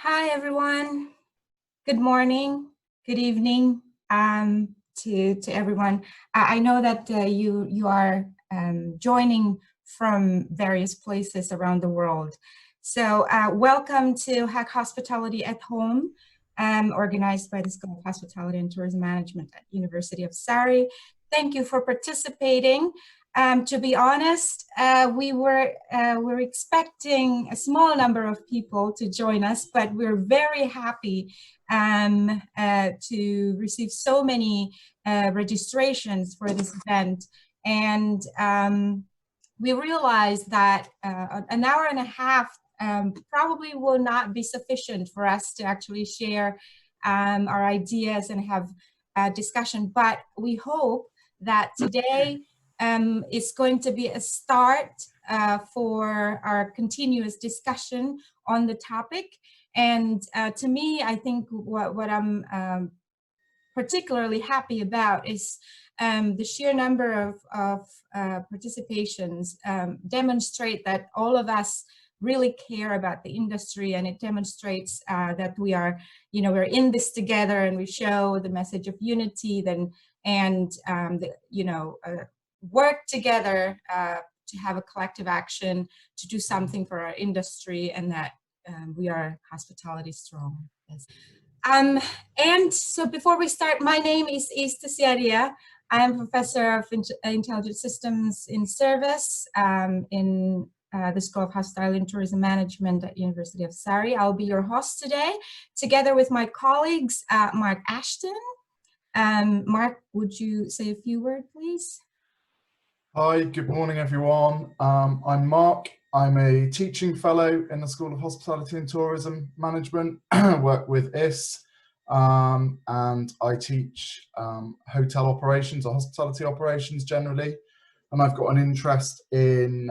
Hi, everyone. Good morning, good evening to everyone. I know that you are joining from various places around the world. So welcome to Hack Hospitality at Home, organized by the School of Hospitality and Tourism Management at University of Surrey. Thank you for participating. To be honest, we were expecting a small number of people to join us, but we're very happy to receive so many registrations for this event. And we realized that an hour and a half probably will not be sufficient for us to actually share our ideas and have a discussion. But we hope that today is going to be a start for our continuous discussion on the topic. And to me, I think what I'm particularly happy about is the sheer number of participations demonstrate that all of us really care about the industry, and it demonstrates that we are, we're in this together, and we show the message of unity and work together to have a collective action to do something for our industry, and that we are hospitality strong. Yes. And so before we start, my name is Tussyadiah. I am Professor of Intelligent Systems in Service in the School of Hospitality and Tourism Management at University of Surrey. I'll be your host today, together with my colleagues, Mark Ashton. Mark, would you say a few words, please? Hi, good morning, everyone. I'm Mark. I'm a teaching fellow in the School of Hospitality and Tourism Management. I work with IS, and I teach hotel operations or hospitality operations generally. And I've got an interest in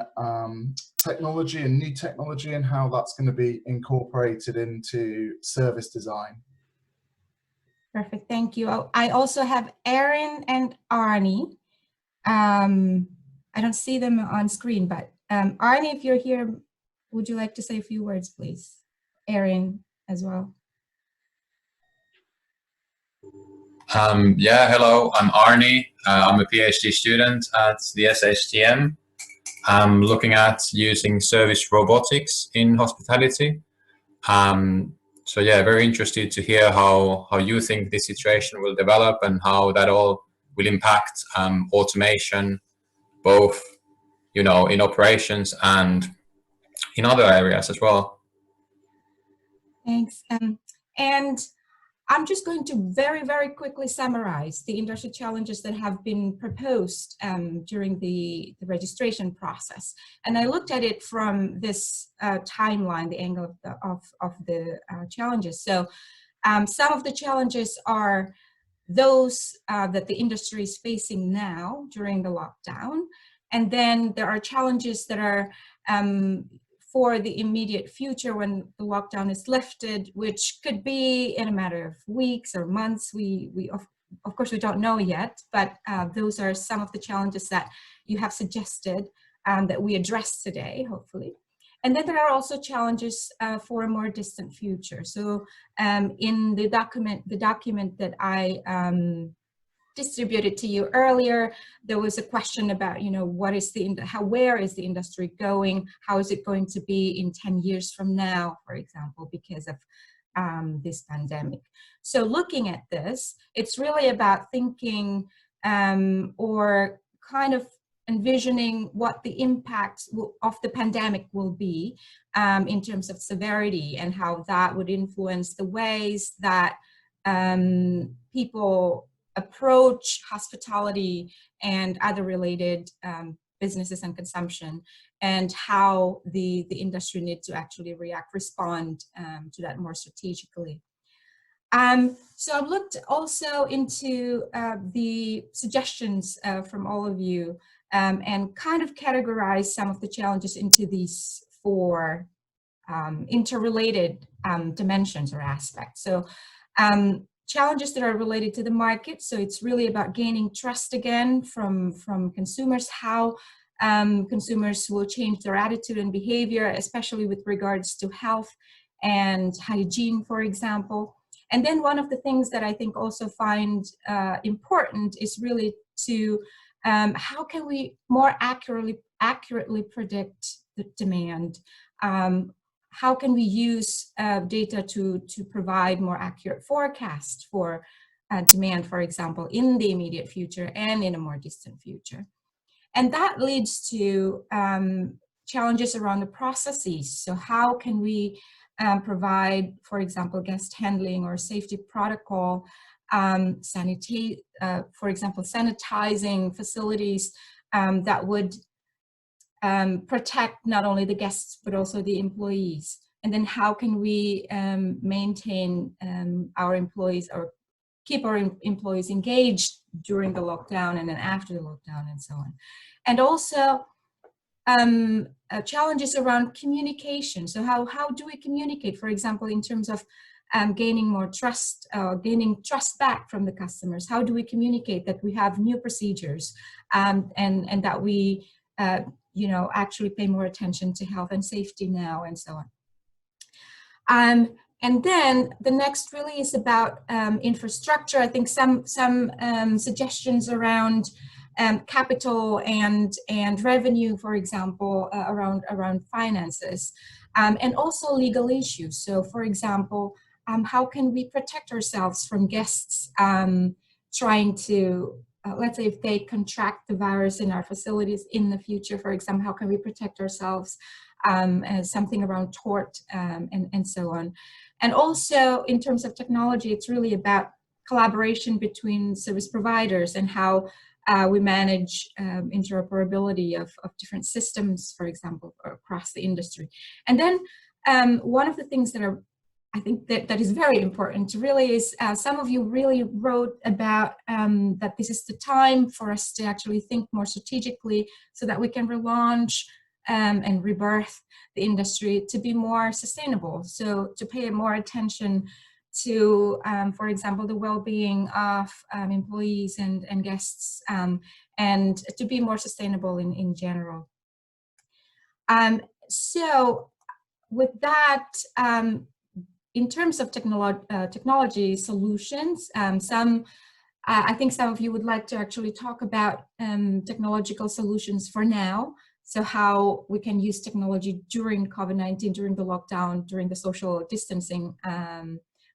technology and new technology and how that's going to be incorporated into service design. Perfect, thank you. I also have Aaron and Aarni. I don't see them on screen, but Aarni, if you're here, would you like to say a few words, please? Aaron as well. Yeah, hello, I'm Aarni. I'm a PhD student at the SHTM. I'm looking at using service robotics in hospitality. So yeah, very interested to hear how you think this situation will develop and how that all will impact automation, both, in operations and in other areas as well. Thanks. And I'm just going to very, very quickly summarize the industry challenges that have been proposed during the registration process. And I looked at it from this timeline, the angle of the challenges. So some of the challenges are those that the industry is facing now during the lockdown. And then there are challenges that are for the immediate future when the lockdown is lifted, which could be in a matter of weeks or months. We of course we don't know yet, but those are some of the challenges that you have suggested that we address today, hopefully. And then there are also challenges for a more distant future. So in the document that I distributed to you earlier, there was a question about, what is where is the industry going? How is it going to be in 10 years from now, for example, because of this pandemic? So looking at this, it's really about thinking or kind of envisioning what the impact of the pandemic will be in terms of severity, and how that would influence the ways that people approach hospitality and other related businesses and consumption, and how the industry needs to actually respond to that more strategically. So I've looked also into the suggestions from all of you and kind of categorized some of the challenges into these four interrelated dimensions or aspects. So challenges that are related to the market. So it's really about gaining trust again from consumers, how consumers will change their attitude and behavior, especially with regards to health and hygiene, for example. And then one of the things that I think also find important is really to how can we more accurately predict the demand? How can we use data to provide more accurate forecasts for demand, for example, in the immediate future and in a more distant future? And that leads to challenges around the processes. So how can we provide, for example, guest handling or safety protocol, for example, sanitizing facilities that would protect not only the guests, but also the employees? And then how can we maintain our employees or keep our employees engaged during the lockdown and then after the lockdown and so on? And also challenges around communication. So how do we communicate, for example, in terms of gaining more trust, gaining trust back from the customers? How do we communicate that we have new procedures and that we you know, actually pay more attention to health and safety now and so on? And then the next really is about infrastructure. I think some suggestions around capital and revenue, for example, around finances, and also legal issues. So, for example, how can we protect ourselves from guests trying to, let's say, if they contract the virus in our facilities in the future, for example, how can we protect ourselves? As something around tort and so on. And also in terms of technology, it's really about collaboration between service providers and how we manage interoperability of different systems, for example, across the industry. And then one of the things that I think that is very important really is some of you really wrote about that this is the time for us to actually think more strategically so that we can relaunch and rebirth the industry to be more sustainable. So to pay more attention to, for example, the well-being of employees and guests, and to be more sustainable in general. So with that, in terms of technology solutions, I think some of you would like to actually talk about technological solutions for now. So how we can use technology during COVID-19, during the lockdown, during the social distancing,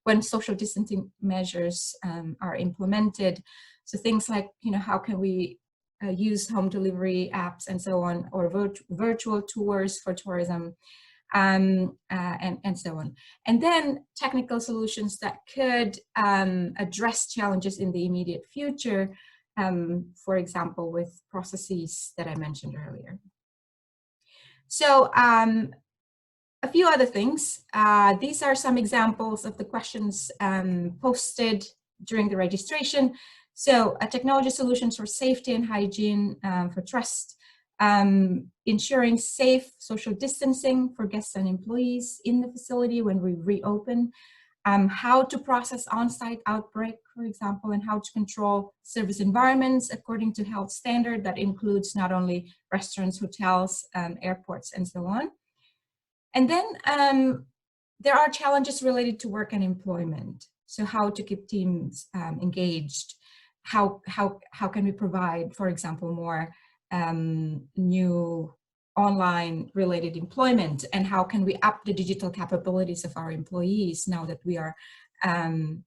when social distancing measures are implemented. So things like, you know, how can we use home delivery apps and so on, or virtual tours for tourism, and so on. And then technical solutions that could address challenges in the immediate future, for example, with processes that I mentioned earlier. So a few other things. These are some examples of the questions posted during the registration. So technology solutions for safety and hygiene, for trust, ensuring safe social distancing for guests and employees in the facility when we reopen, how to process on-site outbreak, for example, and how to control service environments according to health standard that includes not only restaurants, hotels, airports, and so on. And then there are challenges related to work and employment. So how to keep teams engaged, how can we provide, for example, more new online related employment, and how can we up the digital capabilities of our employees now that we are,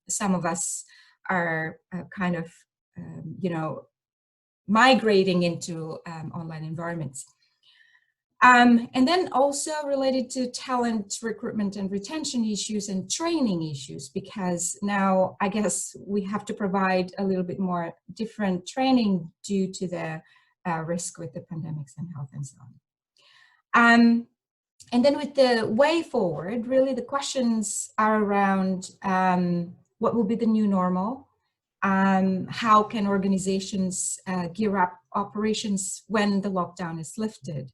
some of us are kind of, you know, migrating into online environments. And then also related to talent recruitment and retention issues and training issues, because now I guess we have to provide a little bit more different training due to the risk with the pandemics and health and so on. And then with the way forward, really the questions are around what will be the new normal, how can organizations gear up operations when the lockdown is lifted,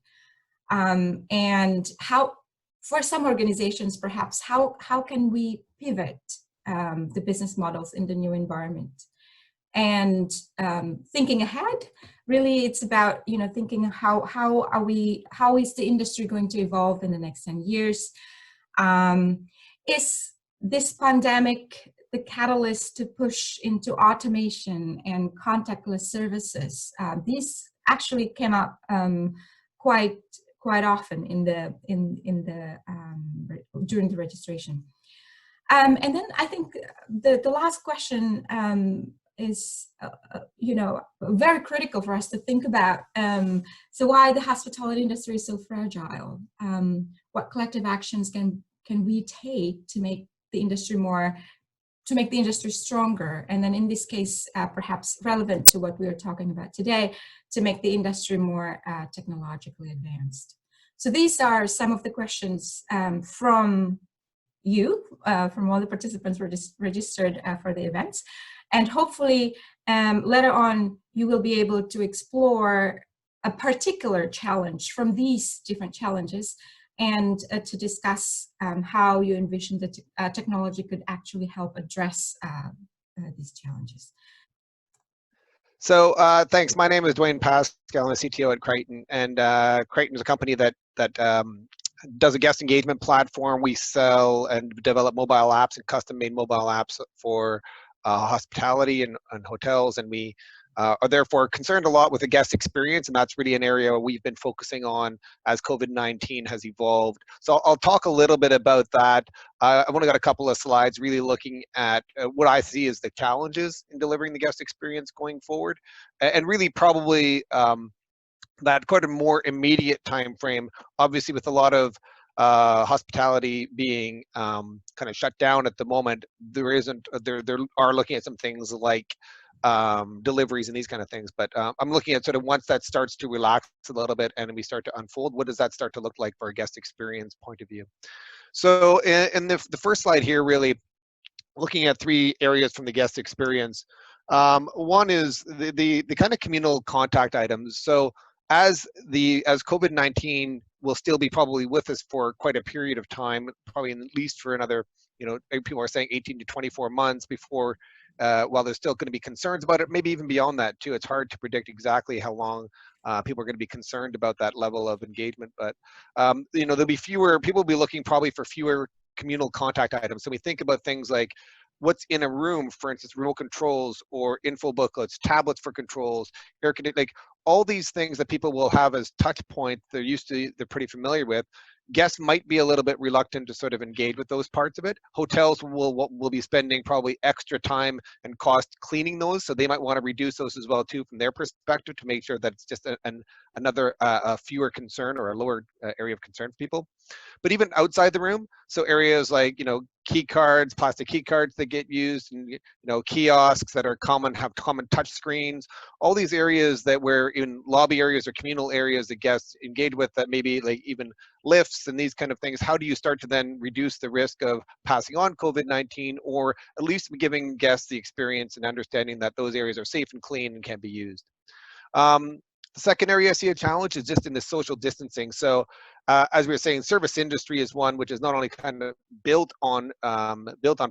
and how, for some organizations perhaps, how can we pivot the business models in the new environment. And thinking ahead, really it's about, you know, thinking how is the industry going to evolve in the next 10 years, Is this pandemic the catalyst to push into automation and contactless services? These actually came up quite often during the registration. And then I think the last question is, very critical for us to think about. So why the hospitality industry is so fragile? What collective actions can we take to make the industry stronger? And then in this case, perhaps relevant to what we are talking about today, to make the industry more technologically advanced. So these are some of the questions from you, from all the participants registered for the events. And hopefully later on, you will be able to explore a particular challenge from these different challenges, and to discuss how you envision that technology could actually help address these challenges. So thanks. My name is Dwayne Pascal. I'm a CTO at Criton, and Criton is a company that does a guest engagement platform. We sell and develop mobile apps and custom-made mobile apps for hospitality and hotels, and we are therefore concerned a lot with the guest experience, and that's really an area we've been focusing on as COVID-19 has evolved. So I'll talk a little bit about that. I've only got a couple of slides really looking at what I see as the challenges in delivering the guest experience going forward, and really probably that quite a more immediate time frame, obviously with a lot of hospitality being kind of shut down at the moment. There are looking at some things like deliveries and these kind of things, but I'm looking at sort of once that starts to relax a little bit and we start to unfold, what does that start to look like for a guest experience point of view? So in the first slide here, really looking at three areas from the guest experience. One is the kind of communal contact items. So as COVID-19 will still be probably with us for quite a period of time, probably at least for another, people are saying 18 to 24 months before, while there's still going to be concerns about it, maybe even beyond that too. It's hard to predict exactly how long people are going to be concerned about that level of engagement. But, there'll be fewer, people will be looking probably for fewer communal contact items. So we think about things like what's in a room, for instance, remote controls or info booklets, tablets for controls, air conditioning, like all these things that people will have as touch points they're pretty familiar with. Guests might be a little bit reluctant to sort of engage with those parts of it. Hotels will be spending probably extra time and cost cleaning those, so they might want to reduce those as well too from their perspective to make sure that it's just another fewer concern or a lower area of concern for people. But even outside the room, so areas like key cards, plastic key cards that get used, and kiosks that are have common touch screens, all these areas that where in lobby areas or communal areas that guests engage with, that maybe like even lifts and these kind of things, how do you start to then reduce the risk of passing on COVID-19, or at least giving guests the experience and understanding that those areas are safe and clean and can be used? The second area I see a challenge is just in the social distancing. So as we were saying, service industry is one which is not only kind of built on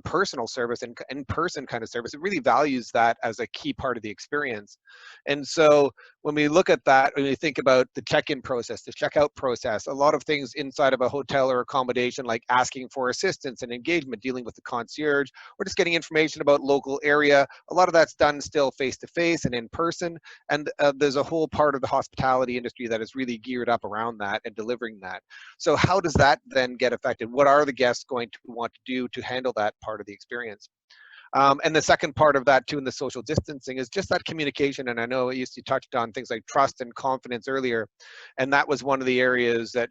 personal service and in-person kind of service. It really values that as a key part of the experience. And so when we look at that, when we think about the check-in process, the checkout process, a lot of things inside of a hotel or accommodation, like asking for assistance and engagement, dealing with the concierge, or just getting information about local area, a lot of that's done still face-to-face and in person. And there's a whole part of the hospitality industry that is really geared up around that and delivering that. So how does that then get affected? What are the guests going to want to do to handle that part of the experience? And the second part of that too in the social distancing is just that communication. And I know you touched on things like trust and confidence earlier. And that was one of the areas that,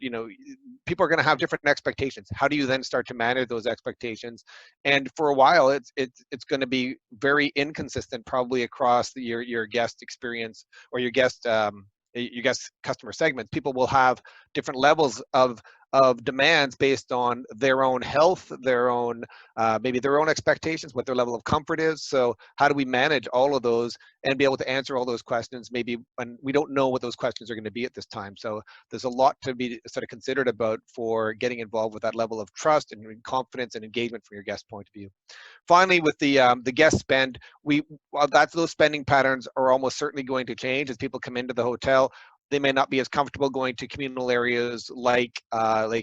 people are going to have different expectations. How do you then start to manage those expectations? And for a while, it's going to be very inconsistent probably across your guest experience or your guest customer segments. People will have different levels of demands based on their own health, their own maybe their own expectations, what their level of comfort is. So how do we manage all of those and be able to answer all those questions, maybe when we don't know what those questions are going to be at this time? So there's a lot to be sort of considered about for getting involved with that level of trust and confidence and engagement from your guest point of view. Finally, with the guest spend, those spending patterns are almost certainly going to change as people come into the hotel. They may not be as comfortable going to communal areas like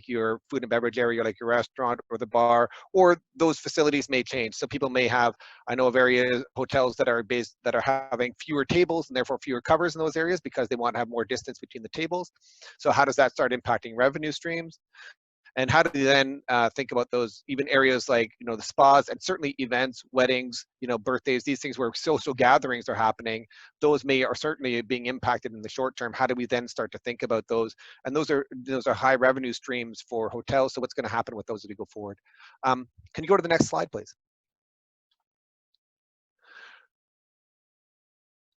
your food and beverage area, like your restaurant or the bar, or those facilities may change. So people may have, I know of areas, hotels that are having fewer tables and therefore fewer covers in those areas because they want to have more distance between the tables. So how does that start impacting revenue streams? And how do you then think about those even areas like, you know, the spas and certainly events, weddings, you know, birthdays, these things where social gatherings are happening, those are certainly being impacted in the short term. How do we then start to think about those? And those are high revenue streams for hotels. So what's going to happen with those as we go forward? Can you go to the next slide, please?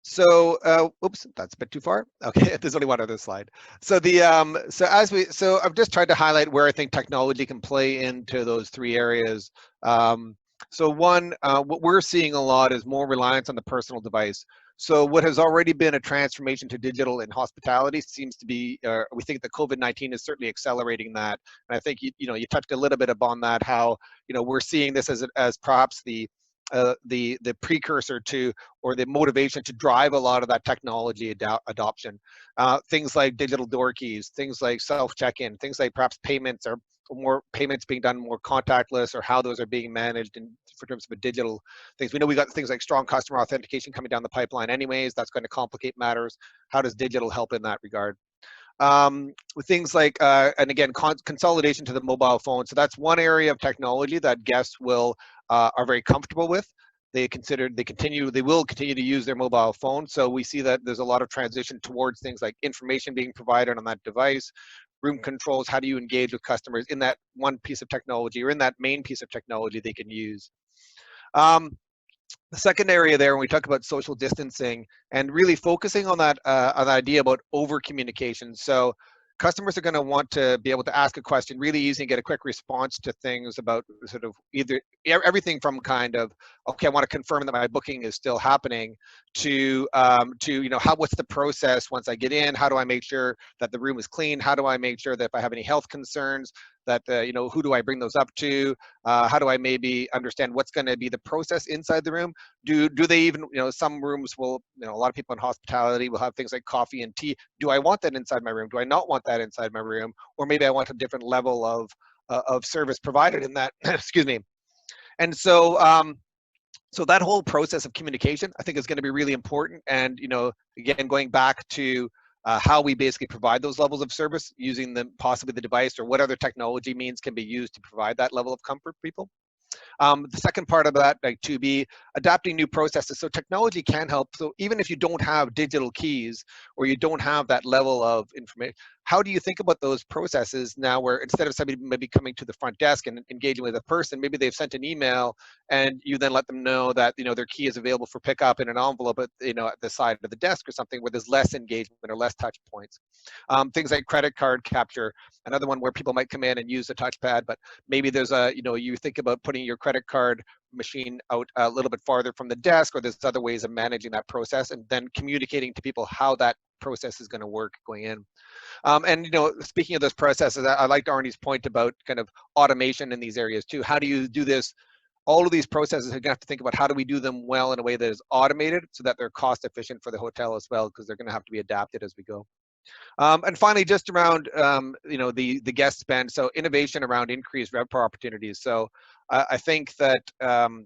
So, oops, that's a bit too far. Okay, there's only one other slide. So I've just tried to highlight where I think technology can play into those three areas. So one, what we're seeing a lot is more reliance on the personal device. So what has already been a transformation to digital in hospitality seems to be, we think that COVID-19 is certainly accelerating that. And I think you touched a little bit upon that, how we're seeing this as perhaps the precursor to, or the motivation to drive a lot of that technology adoption. Things like digital door keys, things like self check-in, things like perhaps payments being done more contactless, or how those are being managed in terms of a digital things. We know we got things like strong customer authentication coming down the pipeline anyways. That's going to complicate matters. How does digital help in that regard? With things like, and again, consolidation to the mobile phone. So that's one area of technology that guests are very comfortable with. They will continue to use their mobile phone. So we see that there's a lot of transition towards things like information being provided on that device, room controls. How do you engage with customers in that one piece of technology, or in that main piece of technology they can use? The second area there, when we talk about social distancing and really focusing on that idea about over communication. So customers are going to want to be able to ask a question really easy and get a quick response to things about sort of either everything from kind of, okay, I want to confirm that my booking is still happening, to what's the process once I get in? How do I make sure that the room is clean? How do I make sure that if I have any health concerns, that who do I bring those up to? How do I maybe understand what's going to be the process inside the room? Do they even, some rooms will, a lot of people in hospitality will have things like coffee and tea. Do I want that inside my room? Do I not want that inside my room? Or maybe I want a different level of service provided in that. Excuse me. And so so that whole process of communication, I think, is going to be really important. And again, going back to how we basically provide those levels of service using possibly the device, or what other technology means can be used to provide that level of comfort for people. The second part of that, to be adapting new processes. So technology can help. So even if you don't have digital keys, or you don't have that level of information, how do you think about those processes now, where instead of somebody maybe coming to the front desk and engaging with a person, maybe they've sent an email and you then let them know that their key is available for pickup in an envelope at the side of the desk or something, where there's less engagement or less touch points. Things like credit card capture, another one where people might come in and use the touchpad, but maybe there's you think about putting your credit card machine out a little bit farther from the desk, or there's other ways of managing that process, and then communicating to people how that process is going to work going in. And speaking of those processes, I liked Aarni's point about kind of automation in these areas too. How do you do this? All of these processes, you're going to have to think about how do we do them well in a way that is automated, so that they're cost efficient for the hotel as well, because they're going to have to be adapted as we go. And finally, just around the guest spend, so innovation around increased RevPAR opportunities. So I think that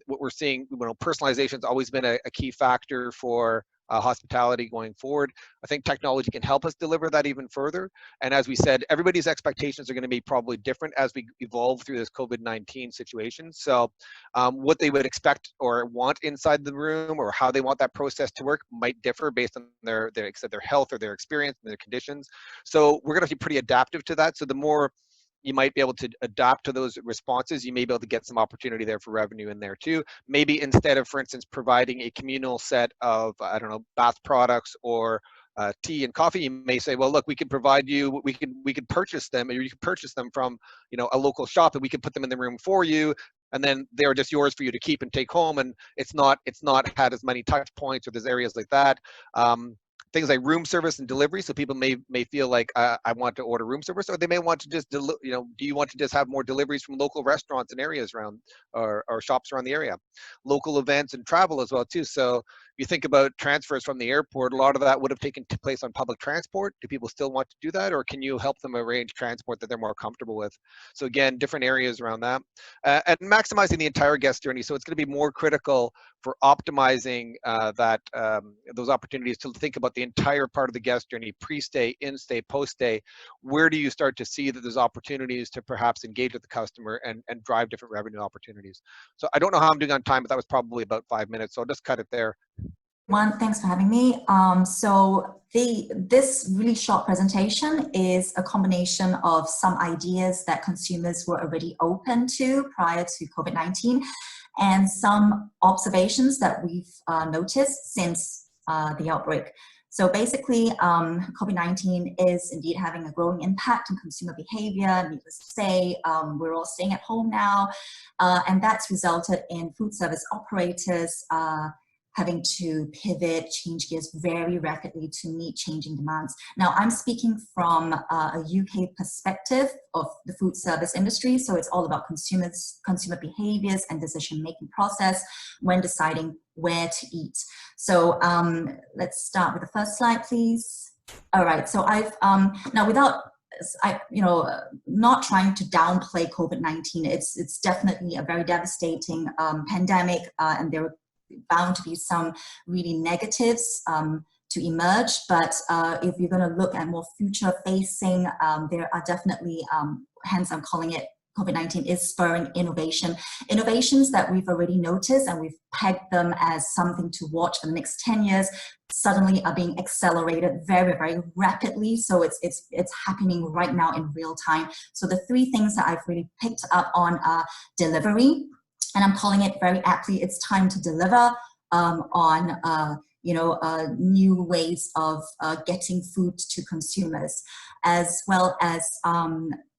what we're seeing, personalization has always been a key factor for hospitality going forward. I think technology can help us deliver that even further. And as we said, everybody's expectations are going to be probably different as we evolve through this COVID-19 situation. So what they would expect or want inside the room, or how they want that process to work, might differ based on their health or their experience and their conditions. So we're going to be pretty adaptive to that. So the more you might be able to adapt to those responses, you may be able to get some opportunity there for revenue in there too. Maybe instead of, for instance, providing a communal set of, bath products or tea and coffee, you may say, well, look, we can provide you, we can purchase them, or you can purchase them from, a local shop, and we can put them in the room for you. And then they're just yours for you to keep and take home. And it's not had as many touch points, or there's areas like that. things like room service and delivery. So people may feel like I want to order room service, or they may want to just do you want to just have more deliveries from local restaurants and areas around, or shops around the area. Local events and travel as well too. So you think about transfers from the airport, a lot of that would have taken place on public transport. Do people still want to do that, or can you help them arrange transport that they're more comfortable with? So again, different areas around that, and maximizing the entire guest journey. So it's going to be more critical for optimizing those opportunities to think about the entire part of the guest journey: pre-stay, in-stay, post-stay. Where do you start to see that there's opportunities to perhaps engage with the customer and drive different revenue opportunities? So I don't know how I'm doing on time, but that was probably about 5 minutes, so I'll just cut it there. Thanks for having me. This really short presentation is a combination of some ideas that consumers were already open to prior to COVID-19 and some observations that we've noticed since the outbreak. So basically, COVID-19 is indeed having a growing impact on consumer behavior. Needless to say, we're all staying at home now, and that's resulted in food service operators having to pivot, change gears very rapidly to meet changing demands. Now, I'm speaking from a UK perspective of the food service industry, so it's all about consumer behaviors and decision-making process when deciding where to eat. So let's start with the first slide, please. All right, so I've, now without, not trying to downplay COVID-19, it's definitely a very devastating pandemic, and there are bound to be some really negatives to emerge, but if you're going to look at more future facing, there are definitely, hence I'm calling it, COVID-19 is spurring innovation. Innovations that we've already noticed and we've pegged them as something to watch for the next 10 years suddenly are being accelerated very, very rapidly. So it's happening right now in real time. So the three things that I've really picked up on are delivery, and I'm calling it very aptly, it's time to deliver on new ways of getting food to consumers, as well as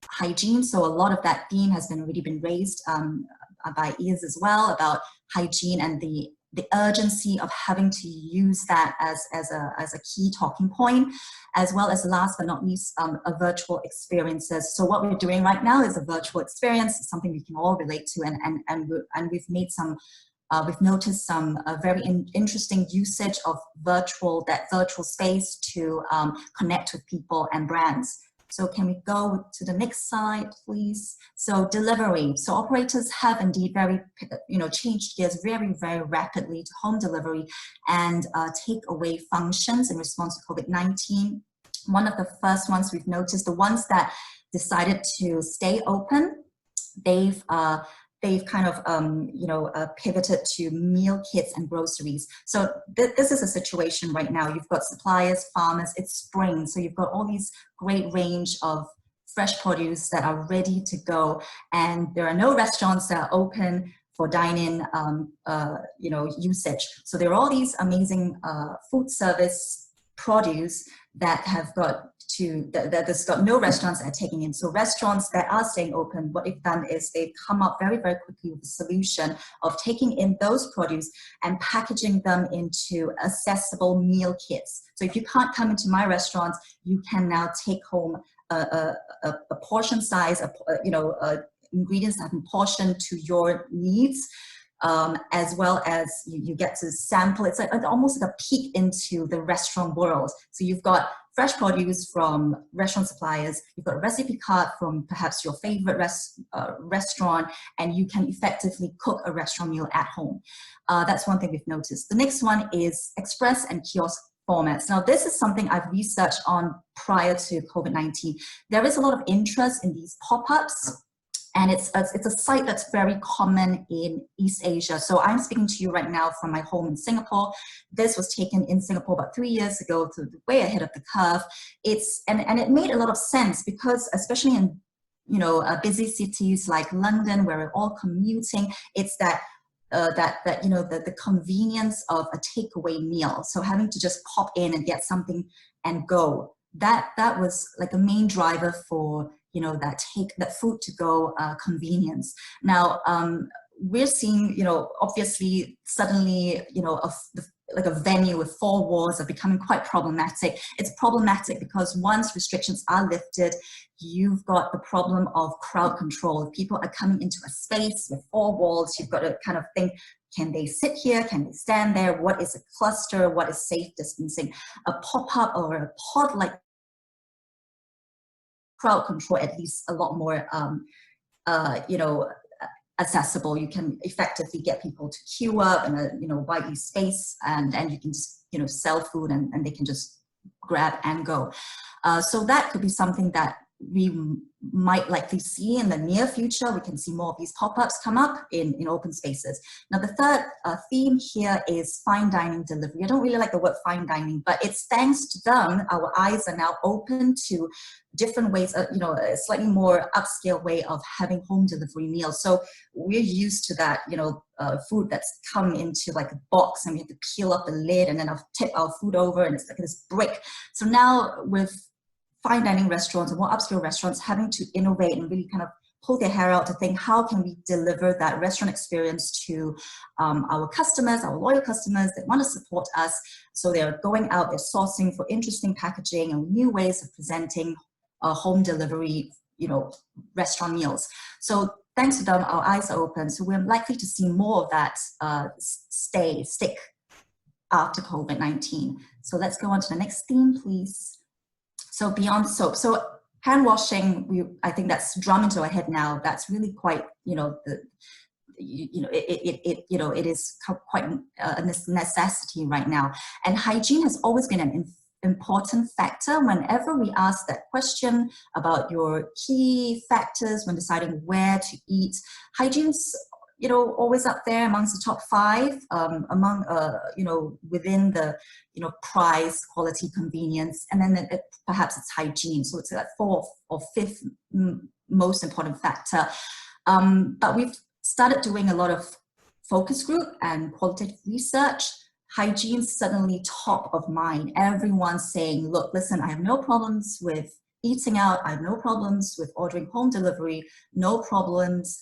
hygiene. So a lot of that theme has already been raised by ears as well, about hygiene and the urgency of having to use that as a key talking point, as well as last but not least, a virtual experiences. So what we're doing right now is a virtual experience, something we can all relate to, and we've made some, we've noticed some very interesting usage of virtual space to connect with people and brands. So can we go to the next slide, please? So delivery. So operators have indeed changed gears very, very rapidly to home delivery and takeaway functions in response to COVID-19. One of the first ones we've noticed, the ones that decided to stay open, they've kind of pivoted to meal kits and groceries. So this is a situation right now. You've got suppliers, farmers, it's spring. So you've got all these great range of fresh produce that are ready to go. And there are no restaurants that are open for dine-in usage. So there are all these amazing food service produce that have got there's got no restaurants that are taking in. So restaurants that are staying open, what they've done is they've come up very, very quickly with a solution of taking in those produce and packaging them into accessible meal kits. So if you can't come into my restaurant, you can now take home a portion size, ingredients that have been portioned to your needs. As well as you get to sample. It's like almost like a peek into the restaurant world. So you've got fresh produce from restaurant suppliers, you've got a recipe card from perhaps your favorite restaurant, and you can effectively cook a restaurant meal at home. That's one thing we've noticed. The next one is express and kiosk formats. Now, this is something I've researched on prior to COVID-19. There is a lot of interest in these pop-ups, and it's a site that's very common in East Asia. So I'm speaking to you right now from my home in Singapore. This was taken in Singapore about 3 years ago, so way ahead of the curve. And it made a lot of sense because, especially in busy cities like London, where we're all commuting, it's that the convenience of a takeaway meal. So having to just pop in and get something and go. That was like a main driver for that food to go convenience. Now we're seeing obviously suddenly like a venue with 4 walls are becoming quite problematic. It's problematic because once restrictions are lifted, you've got the problem of crowd control. If people are coming into a space with 4 walls, you've got to kind of think, can they sit here? Can they stand there? What is a cluster? What is safe distancing? A pop-up or a pod-like crowd control, at least a lot more, you know, accessible. You can effectively get people to queue up in a, you know, widely space, and you can just, you know, sell food and they can just grab and go. So that could be something that we might likely see in the near future. We can see more of these pop-ups come up in open spaces. Now, the third theme here is fine dining delivery. I don't really like the word fine dining, but it's thanks to them, our eyes are now open to different ways, you know, a slightly more upscale way of having home delivery meals. So we're used to that, you know, food that's come into like a box and we have to peel up the lid and then I'll tip our food over and it's like this brick. So now with fine dining restaurants and more upscale restaurants having to innovate and really kind of pull their hair out to think, how can we deliver that restaurant experience to our customers, our loyal customers that want to support us. So they're going out, they're sourcing for interesting packaging and new ways of presenting home delivery, you know, restaurant meals. So thanks to them, our eyes are open. So we're likely to see more of that stick after COVID-19. So let's go on to the next theme, please. So beyond soap, so hand washing, I think that's drummed into our head now. That's really quite, you know, it is quite a necessity right now. And hygiene has always been an important factor. Whenever we ask that question about your key factors when deciding where to eat, hygiene's, you know, always up there amongst the top 5 among, you know, within the, you know, price, quality, convenience, and then perhaps it's hygiene. So it's like 4th or 5th most important factor. But we've started doing a lot of focus group and qualitative research. Hygiene's suddenly top of mind. Everyone's saying, look, listen, I have no problems with eating out. I have no problems with ordering home delivery, no problems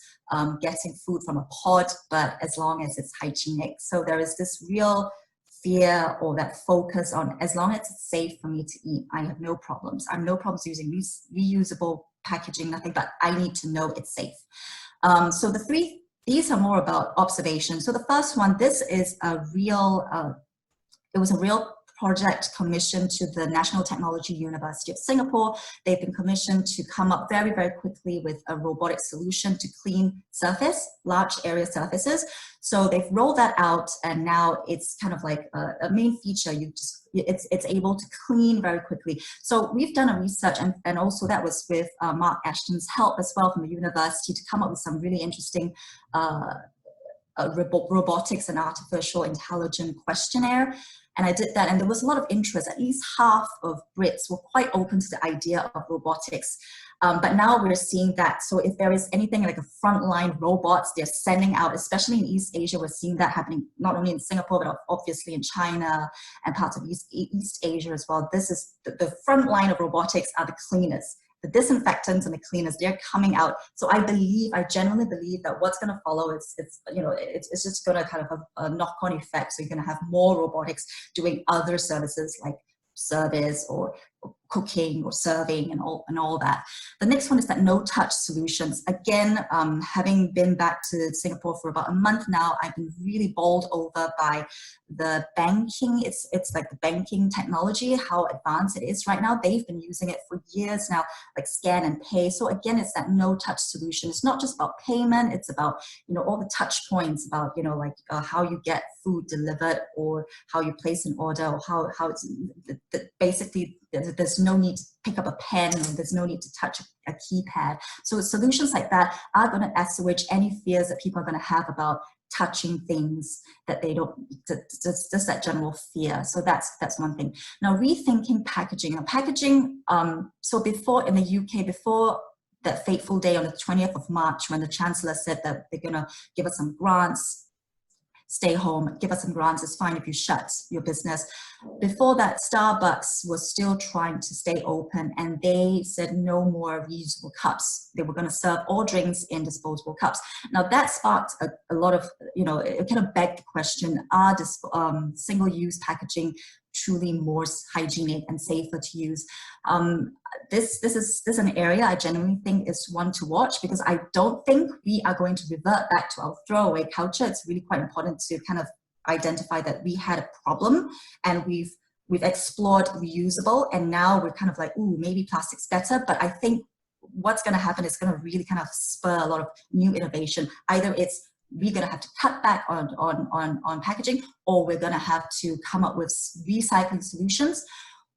getting food from a pod, but as long as it's hygienic. So there is this real fear or that focus on, as long as it's safe for me to eat, I have no problems. I have no problems using reusable packaging, nothing, but I need to know it's safe. So these are more about observation. So the first one, this is a real, it was a real project commissioned to the National Technology University of Singapore. They've been commissioned to come up very, very quickly with a robotic solution to clean large area surfaces. So they've rolled that out, and now it's kind of like a main feature. It's able to clean very quickly. So we've done a research, and also that was with Mark Ashton's help as well from the university, to come up with some really interesting robotics and artificial intelligence questionnaire. And I did that, and there was a lot of interest. At least half of Brits were quite open to the idea of robotics. But now we're seeing that, so if there is anything like a frontline robots, they're sending out, especially in East Asia, we're seeing that happening not only in Singapore, but obviously in China and parts of East Asia as well. This is the front line of robotics are the cleaners. The disinfectants and the cleaners, they're coming out. So I genuinely believe that what's going to follow is, it's just going to kind of have a knock-on effect. So you're going to have more robotics doing other services like service or cooking or serving and all that. The next one is that no-touch solutions. Again, having been back to Singapore for about a month now, I've been really bowled over by the banking. It's like the banking technology, how advanced it is right now. They've been using it for years now, like scan and pay. So again, it's that no-touch solution. It's not just about payment. It's about, all the touch points about, how you get food delivered or how you place an order or how it's basically there's no need to pick up a pen, or there's no need to touch a keypad. So solutions like that are going to assuage any fears that people are going to have about touching things that they don't, just that general fear. So that's one thing. Now, rethinking packaging. Now, packaging, so before in the UK, before that fateful day on the 20th of March, when the Chancellor said that they're going to give us some grants, stay home, give us some grants, it's fine if you shut your business. Before that, Starbucks was still trying to stay open, and they said no more reusable cups. They were going to serve all drinks in disposable cups. Now that sparked a lot of, it kind of begged the question, are single-use packaging truly more hygienic and safer to use? This is an area I genuinely think is one to watch, because I don't think we are going to revert back to our throwaway culture. It's really quite important to kind of identify that we had a problem and we've explored reusable, and now we're kind of like, ooh, maybe plastic's better. But I think what's going to happen is going to really kind of spur a lot of new innovation. Either it's we're going to have to cut back on packaging, or we're going to have to come up with recycling solutions,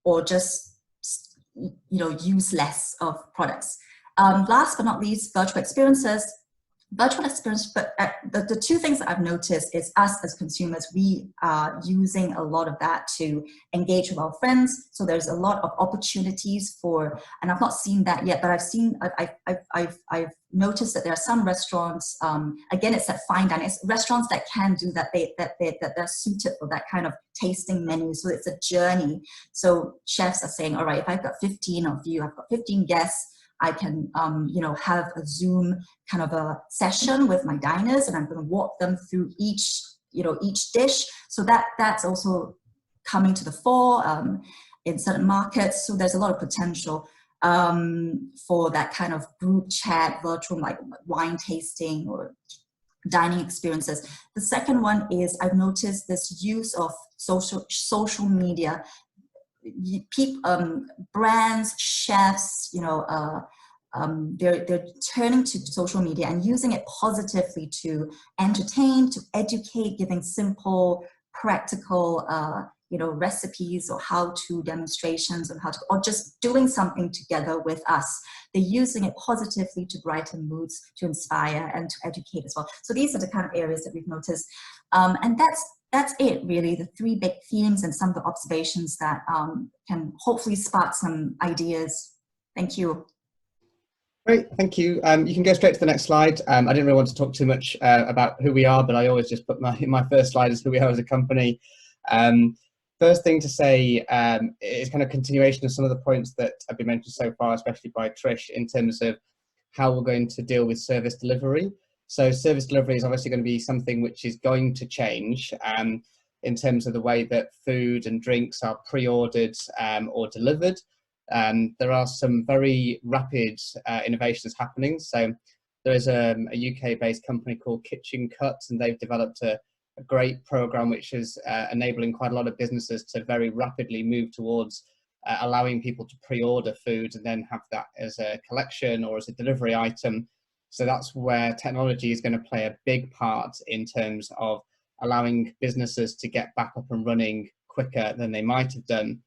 or just use less of products. Last but not least, virtual experiences. But the two things that I've noticed is us as consumers, we are using a lot of that to engage with our friends. So there's a lot of opportunities for, and I've not seen that yet, but I've noticed that there are some restaurants, again, it's that fine dining, it's restaurants that can do that, that they're suited for that kind of tasting menu. So it's a journey. So chefs are saying, all right, if I've got 15 of you, I've got 15 guests, I can, have a Zoom kind of a session with my diners, and I'm going to walk them through each dish. So that's also coming to the fore in certain markets. So there's a lot of potential for that kind of group chat, virtual, like wine tasting or dining experiences. The second one is I've noticed this use of social media. Brands, chefs, they're turning to social media and using it positively to entertain, to educate, giving simple, practical, recipes or how-to demonstrations on or just doing something together with us. They're using it positively to brighten moods, to inspire, and to educate as well. So these are the kind of areas that we've noticed, and that's it, really, the three big themes and some of the observations that can hopefully spark some ideas. Thank you. Great, thank you. You can go straight to the next slide. I didn't really want to talk too much about who we are, but I always just put my first slide as who we are as a company. First thing to say is kind of continuation of some of the points that have been mentioned so far, especially by Trish, in terms of how we're going to deal with service delivery. So service delivery is obviously going to be something which is going to change in terms of the way that food and drinks are pre-ordered or delivered. There are some very rapid innovations happening. So there is a UK-based company called Kitchen Cut, and they've developed a great program which is enabling quite a lot of businesses to very rapidly move towards allowing people to pre-order food and then have that as a collection or as a delivery item. So that's where technology is going to play a big part in terms of allowing businesses to get back up and running quicker than they might have done.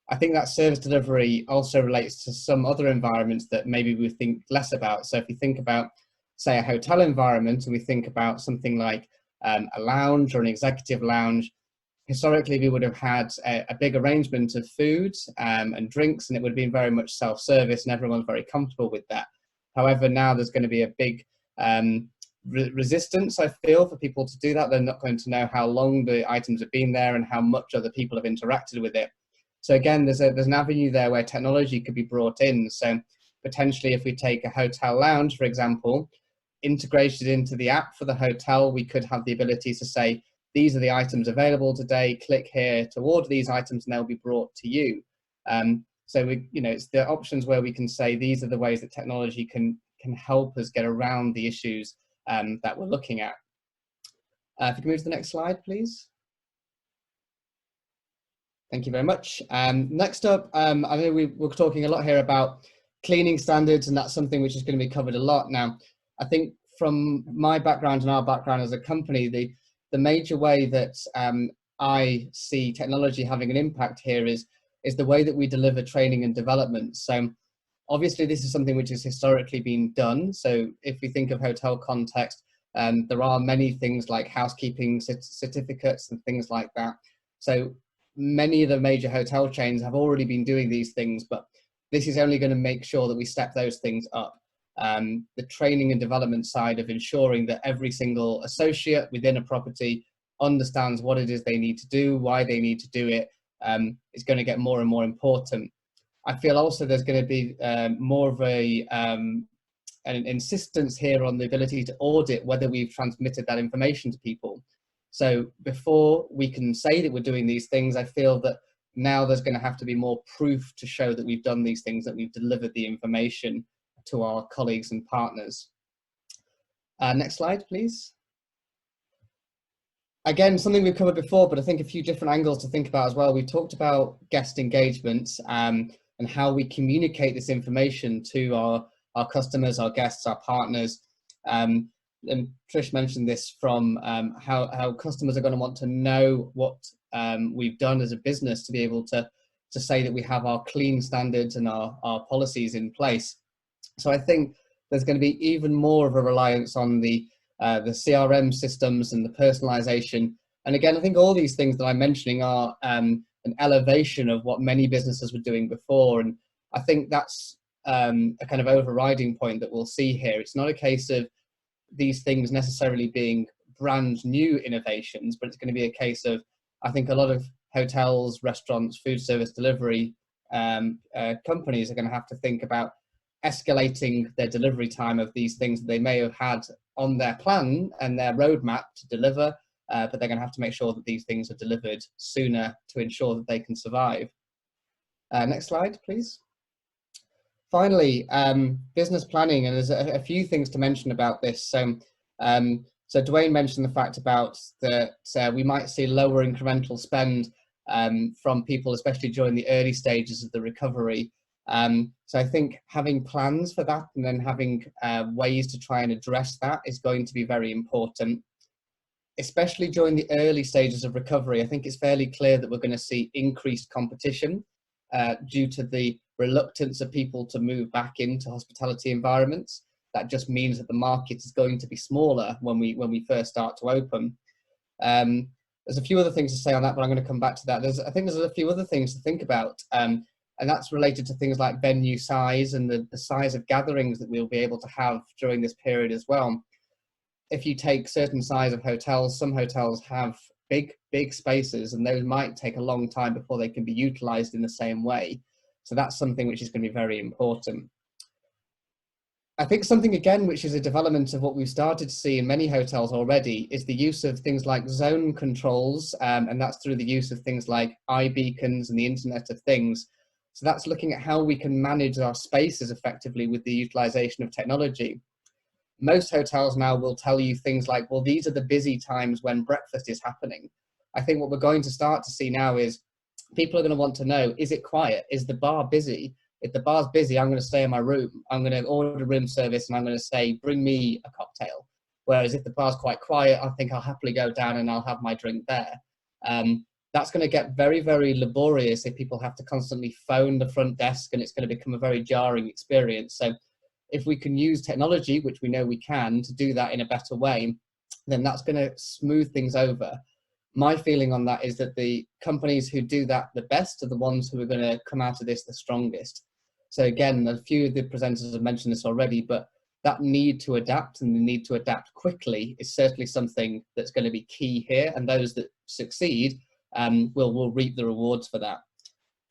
I think that service delivery also relates to some other environments that maybe we think less about. So if you think about, say, a hotel environment, and we think about something like a lounge or an executive lounge, historically we would have had a big arrangement of food and drinks, and it would have been very much self-service, and everyone's very comfortable with that. However, now there's going to be a big resistance, I feel, for people to do that. They're not going to know how long the items have been there and how much other people have interacted with it. So again, there's an avenue there where technology could be brought in. So potentially, if we take a hotel lounge, for example, integrated into the app for the hotel, we could have the ability to say, these are the items available today, click here to order these items and they'll be brought to you. So it's the options where we can say these are the ways that technology can help us get around the issues that we're looking at. If you can move to the next slide, please. Thank you very much. Next up, I know we're talking a lot here about cleaning standards, and that's something which is going to be covered a lot. Now, I think from my background and our background as a company, the major way that I see technology having an impact here is the way that we deliver training and development. So obviously this is something which has historically been done. So if we think of hotel context, there are many things like housekeeping certificates and things like that. So many of the major hotel chains have already been doing these things, but this is only going to make sure that we step those things up. The training and development side of ensuring that every single associate within a property understands what it is they need to do, why they need to do it, is going to get more and more important. I feel also there's going to be more of an insistence here on the ability to audit whether we've transmitted that information to people. So before we can say that we're doing these things, I feel that now there's going to have to be more proof to show that we've done these things, that we've delivered the information to our colleagues and partners. Next slide, please. Again, something we've covered before, but I think a few different angles to think about as well. We talked about guest engagement and how we communicate this information to our customers, our guests, our partners. And Trish mentioned this from how customers are going to want to know what we've done as a business to be able to say that we have our clean standards and our policies in place. So I think there's going to be even more of a reliance on the CRM systems and the personalization. And again, I think all these things that I'm mentioning are an elevation of what many businesses were doing before. And I think that's a kind of overriding point that we'll see here. It's not a case of these things necessarily being brand new innovations, but it's going to be a case of, I think a lot of hotels, restaurants, food service delivery companies are going to have to think about escalating their delivery time of these things that they may have had on their plan and their roadmap to deliver, but they're going to have to make sure that these things are delivered sooner to ensure that they can survive. Next slide, please. Finally, business planning, and there's a few things to mention about this. So Dwayne mentioned the fact about that we might see lower incremental spend from people, especially during the early stages of the recovery. So I think having plans for that and then having ways to try and address that is going to be very important, especially during the early stages of recovery. I think it's fairly clear that we're going to see increased competition due to the reluctance of people to move back into hospitality environments. That just means that the market is going to be smaller when we first start to open. There's a few other things to say on that, but I'm going to come back to that. I think there's a few other things to think about, and that's related to things like venue size and the size of gatherings that we'll be able to have during this period as well. If you take certain size of hotels, some hotels have big spaces, and those might take a long time before they can be utilized in the same way. So that's something which is going to be very important. I think something, again, which is a development of what we've started to see in many hotels already is the use of things like zone controls, and that's through the use of things like iBeacons and the Internet of Things. So that's looking at how we can manage our spaces effectively with the utilization of technology. Most hotels now will tell you things like, well, these are the busy times when breakfast is happening. I think what we're going to start to see now is people are going to want to know, is it quiet? Is the bar busy? If the bar's busy, I'm going to stay in my room. I'm going to order room service and I'm going to say, bring me a cocktail. Whereas if the bar's quite quiet, I think I'll happily go down and I'll have my drink there. That's going to get very, very laborious if people have to constantly phone the front desk, and it's going to become a very jarring experience. So if we can use technology, which we know we can, to do that in a better way, then that's going to smooth things over. My feeling on that is that the companies who do that the best are the ones who are going to come out of this the strongest. So again, a few of the presenters have mentioned this already, but that need to adapt and the need to adapt quickly is certainly something that's going to be key here, and those that succeed will reap the rewards for that.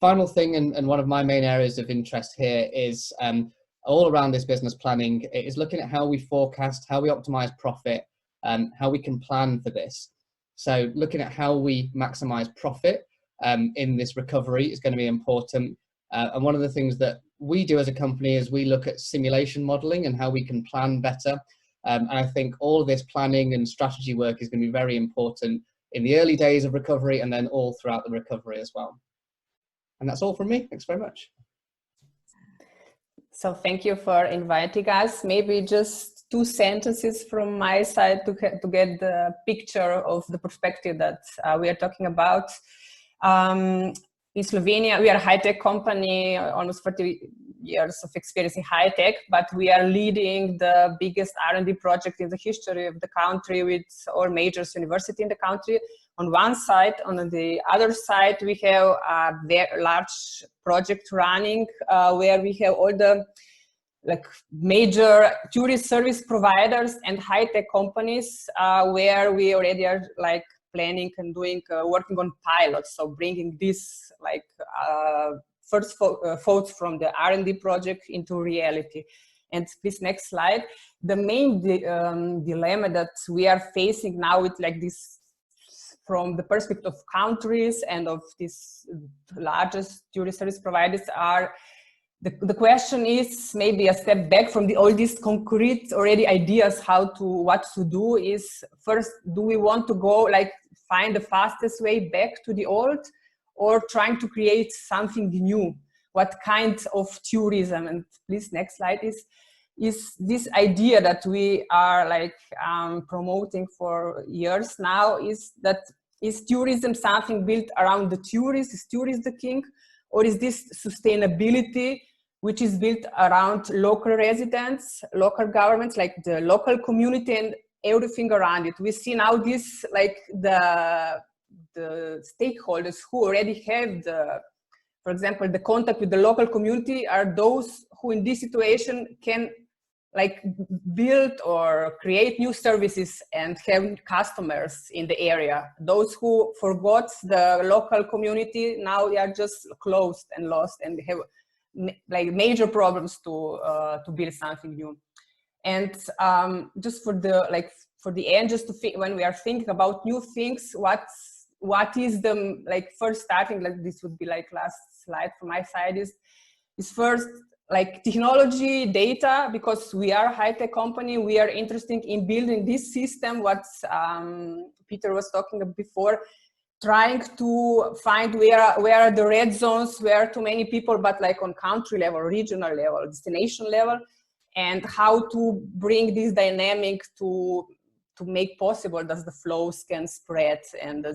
Final thing, and one of my main areas of interest here is all around this business planning, is looking at how we forecast, how we optimize profit, how we can plan for this. So looking at how we maximize profit in this recovery is going to be important. And one of the things that we do as a company is we look at simulation modeling and how we can plan better. And I think all of this planning and strategy work is going to be very important in the early days of recovery and then all throughout the recovery as well. And that's all from me. Thanks very much. So thank you for inviting us. Maybe just 2 sentences from my side to get the picture of the perspective that we are talking about. In Slovenia, we are a high-tech company, almost 40 years of experience in high-tech, but we are leading the biggest R&D project in the history of the country with all major universities in the country. On one side, on the other side, we have a very large project running where we have all the major tourist service providers and high-tech companies where we already are planning and doing working on pilots, so bringing this like first thoughts from the R&D project into reality. And please, next slide. The main dilemma that we are facing now with like this, from the perspective of countries and of these largest tourist service providers, are the question is maybe a step back from all these concrete already ideas what to do. Is first, do we want to go like find the fastest way back to the old, or trying to create something new? What kind of tourism? And please, next slide, is this idea that we are like promoting for years now, is tourism something built around the tourist? Is tourist the king? Or is this sustainability which is built around local residents, local governments, like the local community and everything around it? We see now this, like the stakeholders who already have for example, the contact with the local community are those who in this situation can like build or create new services and have customers in the area. Those who forgot the local community, now they are just closed and lost and have like major problems to build something new. And just for the end, just to when we are thinking about new things, what is the like first starting, like this would be like last slide from my side, is first like technology, data, because we are a high-tech company. We are interested in building this system, what Peter was talking about before, trying to find where are the red zones, where are too many people, but like on country level, regional level, destination level, and how to bring this dynamic to make possible that the flows can spread, and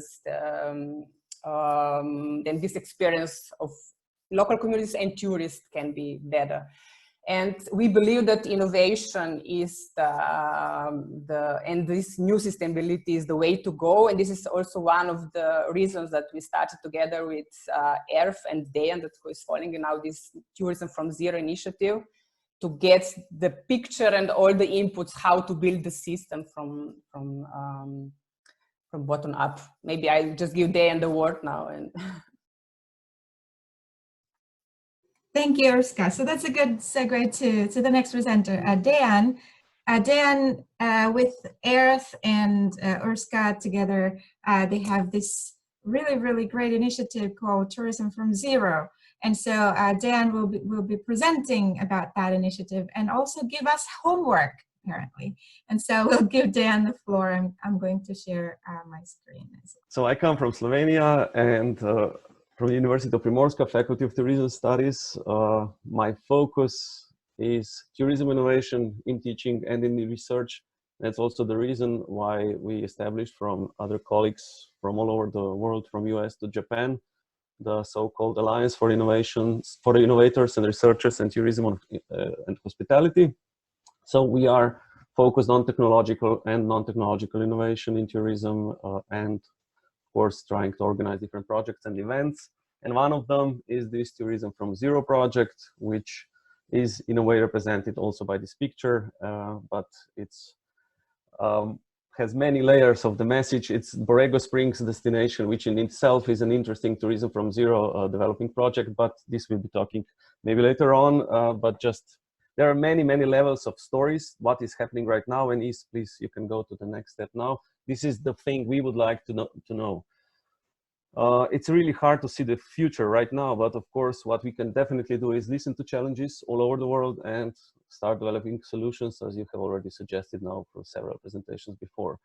then this experience of local communities and tourists can be better. And we believe that innovation is and this new sustainability is the way to go. And this is also one of the reasons that we started together with AIRTH and Dejan, that is following now this Tourism from Zero initiative, to get the picture and all the inputs, how to build the system from bottom up. Maybe I just give Dejan the word now. And Thank you, Urska. So that's a good segue to the next presenter, Dejan. Dejan, with AIRTH and Urska together, they have this really, really great initiative called Tourism from Zero. And so Dejan will be presenting about that initiative and also give us homework, apparently. And so we'll give Dejan the floor. I'm going to share my screen. So I come from Slovenia and from the University of Primorska, Faculty of Tourism Studies. My focus is tourism innovation in teaching and in research. That's also the reason why we established, from other colleagues from all over the world, from US to Japan, the so-called Alliance for Innovations, for Innovators and Researchers in Tourism and Hospitality. So we are focused on technological and non-technological innovation in tourism, and of course trying to organize different projects and events. And one of them is this Tourism from Zero project, which is in a way represented also by this picture, but it's has many layers of the message. It's Borrego Springs destination, which in itself is an interesting Tourism from Zero developing project, but this we'll be talking maybe later on. But just there are many, many levels of stories. What is happening right now, and please, you can go to the next step now. This is the thing we would like to know. It's really hard to see the future right now, but of course, what we can definitely do is listen to challenges all over the world and start developing solutions, as you have already suggested now for several presentations before.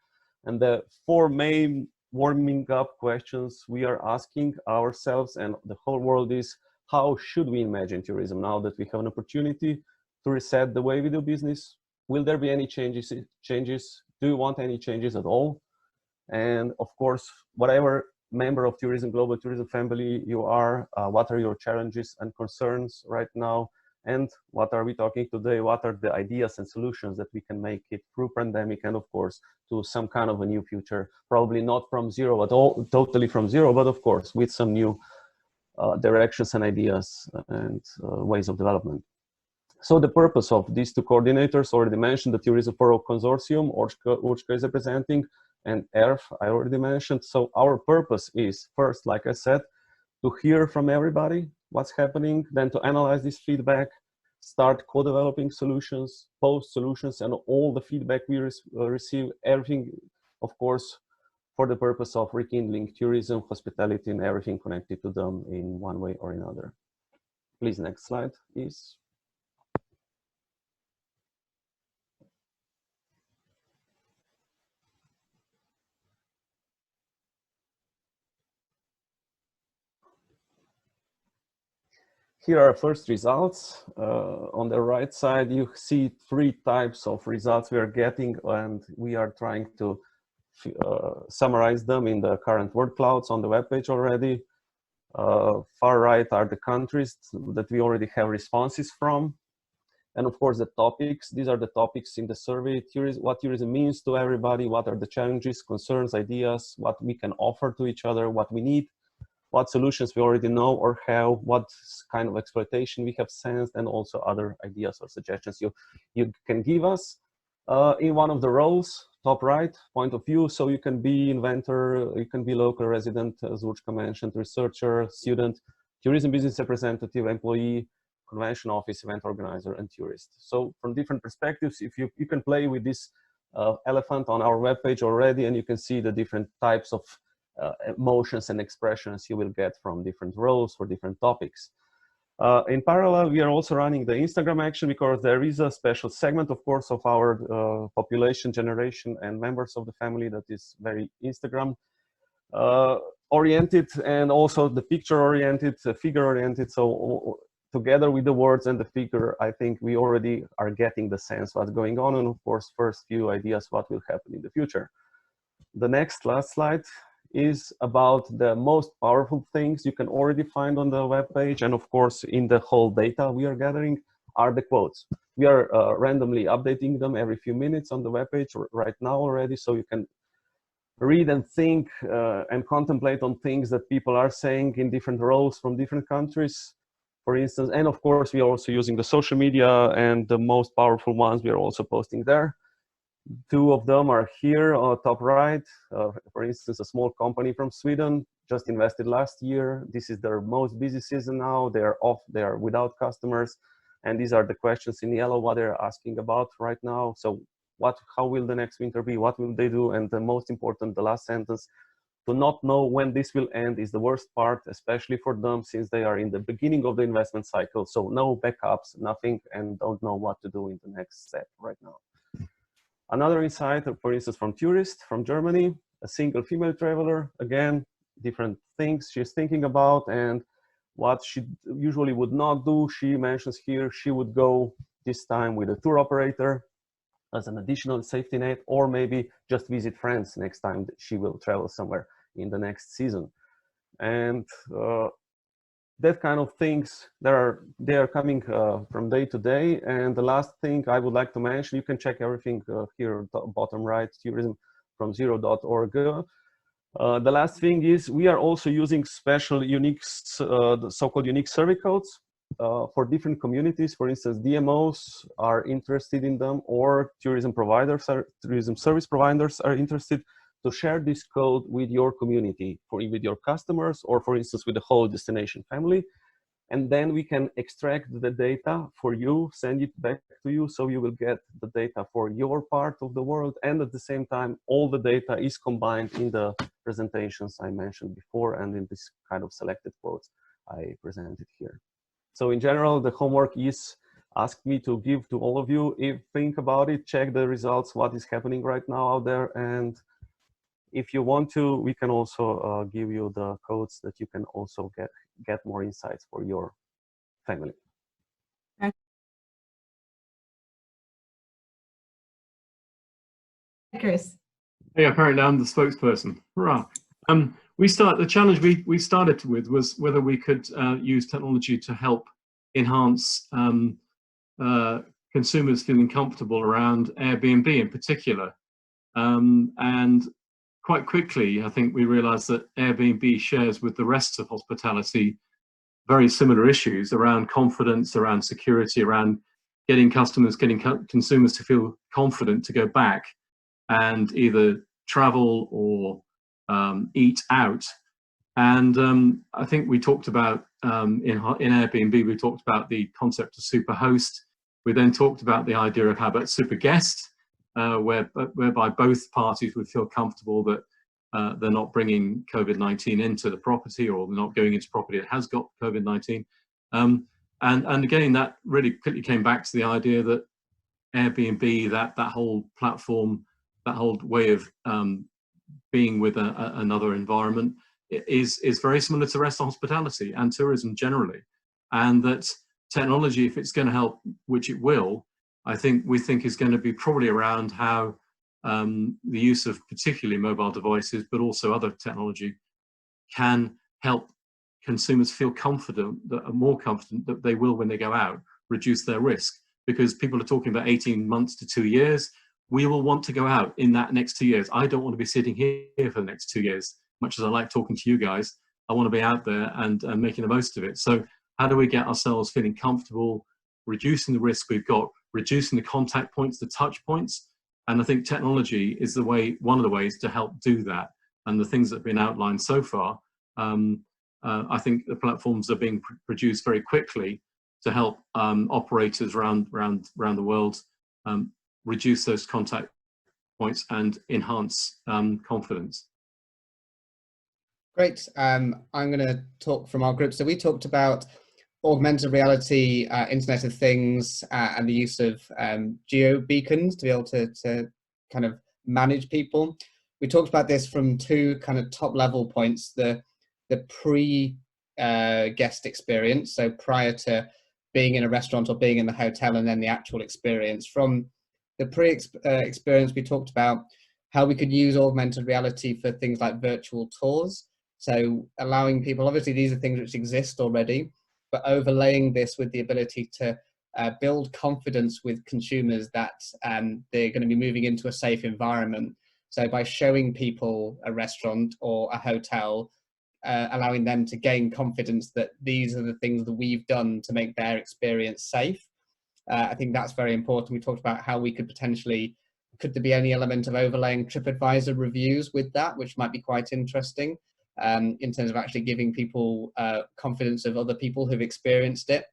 And the four main warming up questions we are asking ourselves and the whole world is, how should we imagine tourism now that we have an opportunity to reset the way we do business? Will there be any changes? Do you want any changes at all? And of course, whatever member of global tourism family you are, what are your challenges and concerns right now? And what are we talking today? What are the ideas and solutions that we can make it through pandemic and of course to some kind of a new future, probably not from zero at all, totally from zero, but of course with some new directions and ideas and ways of development. So the purpose of these two coordinators already mentioned, the Tourism for All Consortium, Urska is representing, and AIRTH, I already mentioned. So our purpose is first, like I said, to hear from everybody what's happening, then to analyze this feedback, start co-developing solutions, post solutions, and all the feedback we receive, everything, of course, for the purpose of rekindling tourism, hospitality, and everything connected to them in one way or another. Please, next slide, please. Here are first results. On the right side, you see 3 types of results we are getting, and we are trying to summarize them in the current word clouds on the webpage already. Far right are the countries that we already have responses from. And of course, the topics. These are the topics in the survey. What tourism means to everybody, what are the challenges, concerns, ideas, what we can offer to each other, what we need, what solutions we already know or have, what kind of exploitation we have sensed, and also other ideas or suggestions you can give us. In one of the roles, top right, point of view, so you can be inventor, you can be local resident, as Urska mentioned, researcher, student, tourism business representative, employee, convention office, event organizer, and tourist. So from different perspectives, if you can play with this elephant on our webpage already, and you can see the different types of emotions and expressions you will get from different roles for different topics. In parallel, we are also running the Instagram action because there is a special segment, of course, of our population, generation, and members of the family that is very Instagram oriented, and also the picture oriented, figure oriented. So together with the words and the figure, I think we already are getting the sense what's going on, and of course, first few ideas what will happen in the future. The last slide is about the most powerful things you can already find on the web page, and of course in the whole data we are gathering are the quotes. We are randomly updating them every few minutes on the web page right now already, so you can read and think and contemplate on things that people are saying in different roles from different countries, for instance. And of course we are also using the social media, and the most powerful ones we are also posting there. 2 of them are here on top right. For instance, a small company from Sweden just invested last year. This is their most busy season now. They're off, they're without customers. And these are the questions in yellow, what they're asking about right now. So how will the next winter be? What will they do? And the most important, the last sentence, to not know when this will end is the worst part, especially for them, since they are in the beginning of the investment cycle. So no backups, nothing, and don't know what to do in the next step right now. Another insight, for instance, from tourist from Germany, a single female traveler, again, different things she's thinking about and what she usually would not do. She mentions here she would go this time with a tour operator as an additional safety net, or maybe just visit friends next time that she will travel somewhere in the next season. And that kind of things, they are coming from day to day. And the last thing I would like to mention, you can check everything here, bottom right, TourismFromZero.org. The last thing is we are also using special unique, so-called unique survey codes for different communities. For instance, DMOs are interested in them, or tourism providers, tourism service providers are interested to share this code with your community, with your customers, or for instance, with the whole destination family. And then we can extract the data for you, send it back to you, so you will get the data for your part of the world. And at the same time, all the data is combined in the presentations I mentioned before and in this kind of selected quotes I presented here. So in general, the homework is asked me to give to all of you. Think about it, check the results, what is happening right now out there, and if you want to, we can also give you the codes that you can also get more insights for your family. Chris. Hey, apparently I'm the spokesperson. Hurrah. The challenge we started with was whether we could use technology to help enhance consumers feeling comfortable around Airbnb in particular. And quite quickly, I think we realized that Airbnb shares with the rest of hospitality very similar issues around confidence, around security, around getting consumers to feel confident to go back and either travel or eat out. And I think we talked about, in Airbnb, we talked about the concept of super host. We then talked about the idea of how about super guest, whereby both parties would feel comfortable that they're not bringing COVID-19 into the property, or they're not going into property that has got COVID-19. And again, that really quickly came back to the idea that Airbnb, that whole platform, that whole way of being with another environment is very similar to restaurant hospitality and tourism generally. And that technology, if it's going to help, which it will, we think is going to be probably around how the use of particularly mobile devices, but also other technology, can help consumers feel confident, more confident that they will, when they go out, reduce their risk. Because people are talking about 18 months to 2 years. We will want to go out in that next 2 years. I don't want to be sitting here for the next 2 years. Much as I like talking to you guys, I want to be out there and making the most of it. So how do we get ourselves feeling comfortable, reducing the risk we've got, reducing the contact points, the touch points? And I think technology is one of the ways to help do that. And the things that have been outlined so far, I think the platforms are being produced very quickly to help operators around the world reduce those contact points and enhance confidence. Great. I'm going to talk from our group. So we talked about augmented reality, Internet of Things, and the use of geo beacons to be able to kind of manage people. We talked about this from two kind of top level points: the pre-guest experience, so prior to being in a restaurant or being in the hotel, and then the actual experience. From the pre-experience, we talked about how we could use augmented reality for things like virtual tours. So allowing people, obviously these are things which exist already, but overlaying this with the ability to build confidence with consumers that they're going to be moving into a safe environment. So by showing people a restaurant or a hotel, allowing them to gain confidence that these are the things that we've done to make their experience safe. I think that's very important. We talked about how we could potentially, could there be any element of overlaying TripAdvisor reviews with that, which might be quite interesting in terms of actually giving people confidence of other people who've experienced it.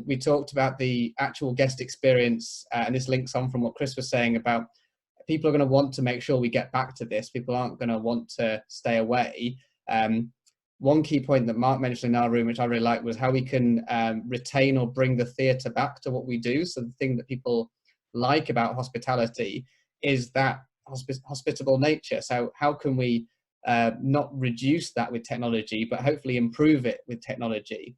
We talked about the actual guest experience, and this links on from what Chris was saying about people are going to want to make sure we get back to this. People aren't going to want to stay away. One key point that Mark mentioned in our room, which I really liked, was how we can retain or bring the theatre back to what we do. So the thing that people like about hospitality is that hospitable nature. So how can we not reduce that with technology, but hopefully improve it with technology?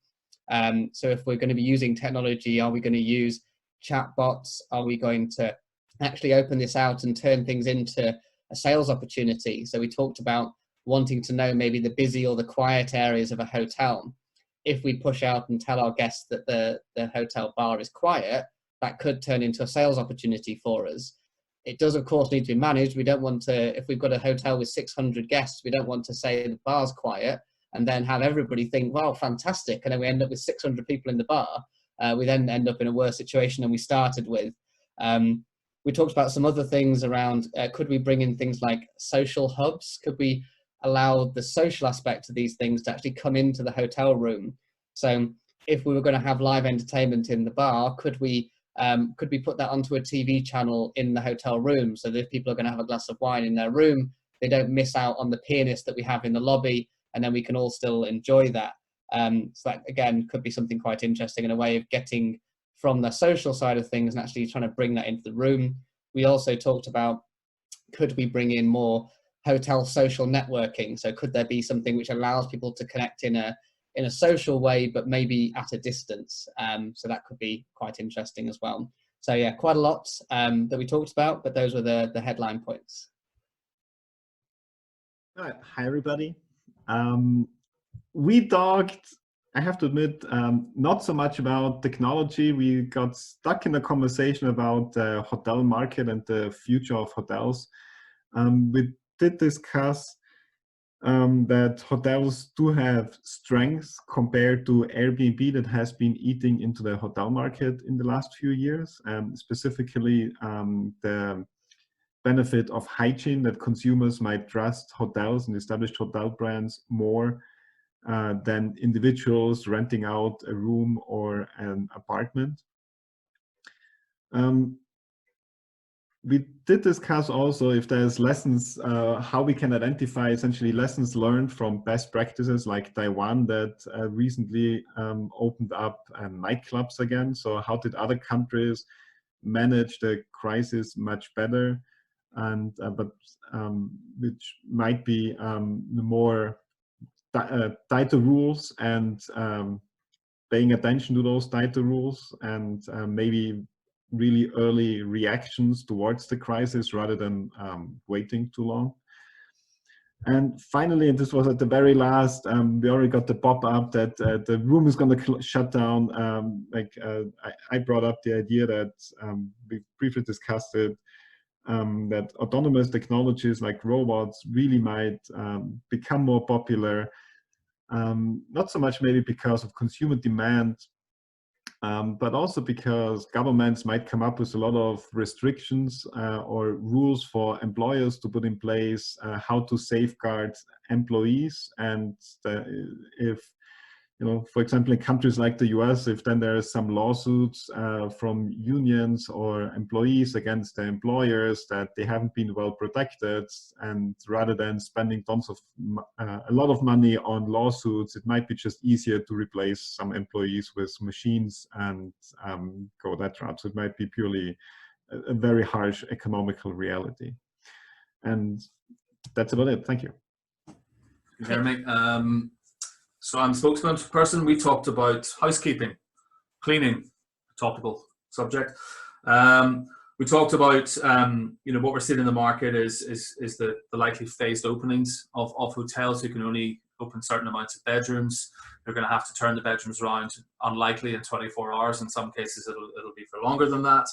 So if we're going to be using technology, are we going to use chatbots? Are we going to actually open this out and turn things into a sales opportunity? So we talked about wanting to know maybe the busy or the quiet areas of a hotel. If we push out and tell our guests that the hotel bar is quiet, that could turn into a sales opportunity for us. It does, of course, need to be managed. We don't want to, if we've got a hotel with 600 guests, we don't want to say the bar's quiet and then have everybody think, wow, fantastic, and then we end up with 600 people in the bar. We then end up in a worse situation than we started with. We talked about some other things around, could we bring in things like social hubs? Could we allow the social aspect of these things to actually come into the hotel room? So if we were going to have live entertainment in the bar, could we put that onto a TV channel in the hotel room, so that if people are going to have a glass of wine in their room, they don't miss out on the pianist that we have in the lobby, and then we can all still enjoy that. So that, again, could be something quite interesting in a way of getting from the social side of things and actually trying to bring that into the room. We also talked about, could we bring in more hotel social networking? So could there be something which allows people to connect in a social way, but maybe at a distance? So that could be quite interesting as well. So yeah, quite a lot that we talked about, but those were the headline points. All right. Hi, everybody. We talked, I have to admit, not so much about technology. We got stuck in a conversation about the hotel market and the future of hotels. We did discuss that hotels do have strengths compared to Airbnb that has been eating into the hotel market in the last few years, specifically the benefit of hygiene, that consumers might trust hotels and established hotel brands more than individuals renting out a room or an apartment. We did discuss also if there's lessons, how we can identify essentially lessons learned from best practices like Taiwan that recently opened up nightclubs again. So how did other countries manage the crisis much better? And which might be more tighter rules and paying attention to those tighter rules and maybe really early reactions towards the crisis rather than waiting too long. And finally, and this was at the very last, we already got the pop-up that the room is going to shut down. I brought up the idea that we briefly discussed it, that autonomous technologies like robots really might become more popular, not so much maybe because of consumer demand, but also because governments might come up with a lot of restrictions or rules for employers to put in place how to safeguard employees. And if, for example, in countries like the US, if then there are some lawsuits from unions or employees against their employers that they haven't been well protected, and rather than spending tons of a lot of money on lawsuits, it might be just easier to replace some employees with machines and go that route. So it might be purely a very harsh economical reality. And that's about it. Thank you. Jeremy, so I'm spokesperson. We talked about housekeeping, cleaning, topical subject. We talked about what we're seeing in the market is the likely phased openings of hotels who can only open certain amounts of bedrooms. They're going to have to turn the bedrooms around, unlikely in 24 hours. In some cases, it'll be for longer than that.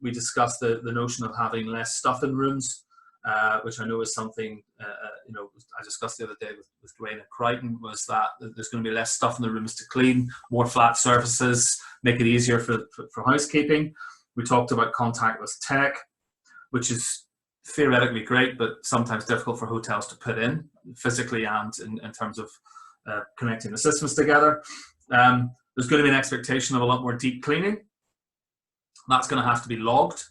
We discussed the notion of having less stuff in rooms, which I know is something I discussed the other day with Dwayne and Criton, was that there's going to be less stuff in the rooms to clean, more flat surfaces, make it easier for housekeeping. We talked about contactless tech, which is theoretically great, but sometimes difficult for hotels to put in physically and in terms of connecting the systems together. There's going to be an expectation of a lot more deep cleaning. That's going to have to be logged.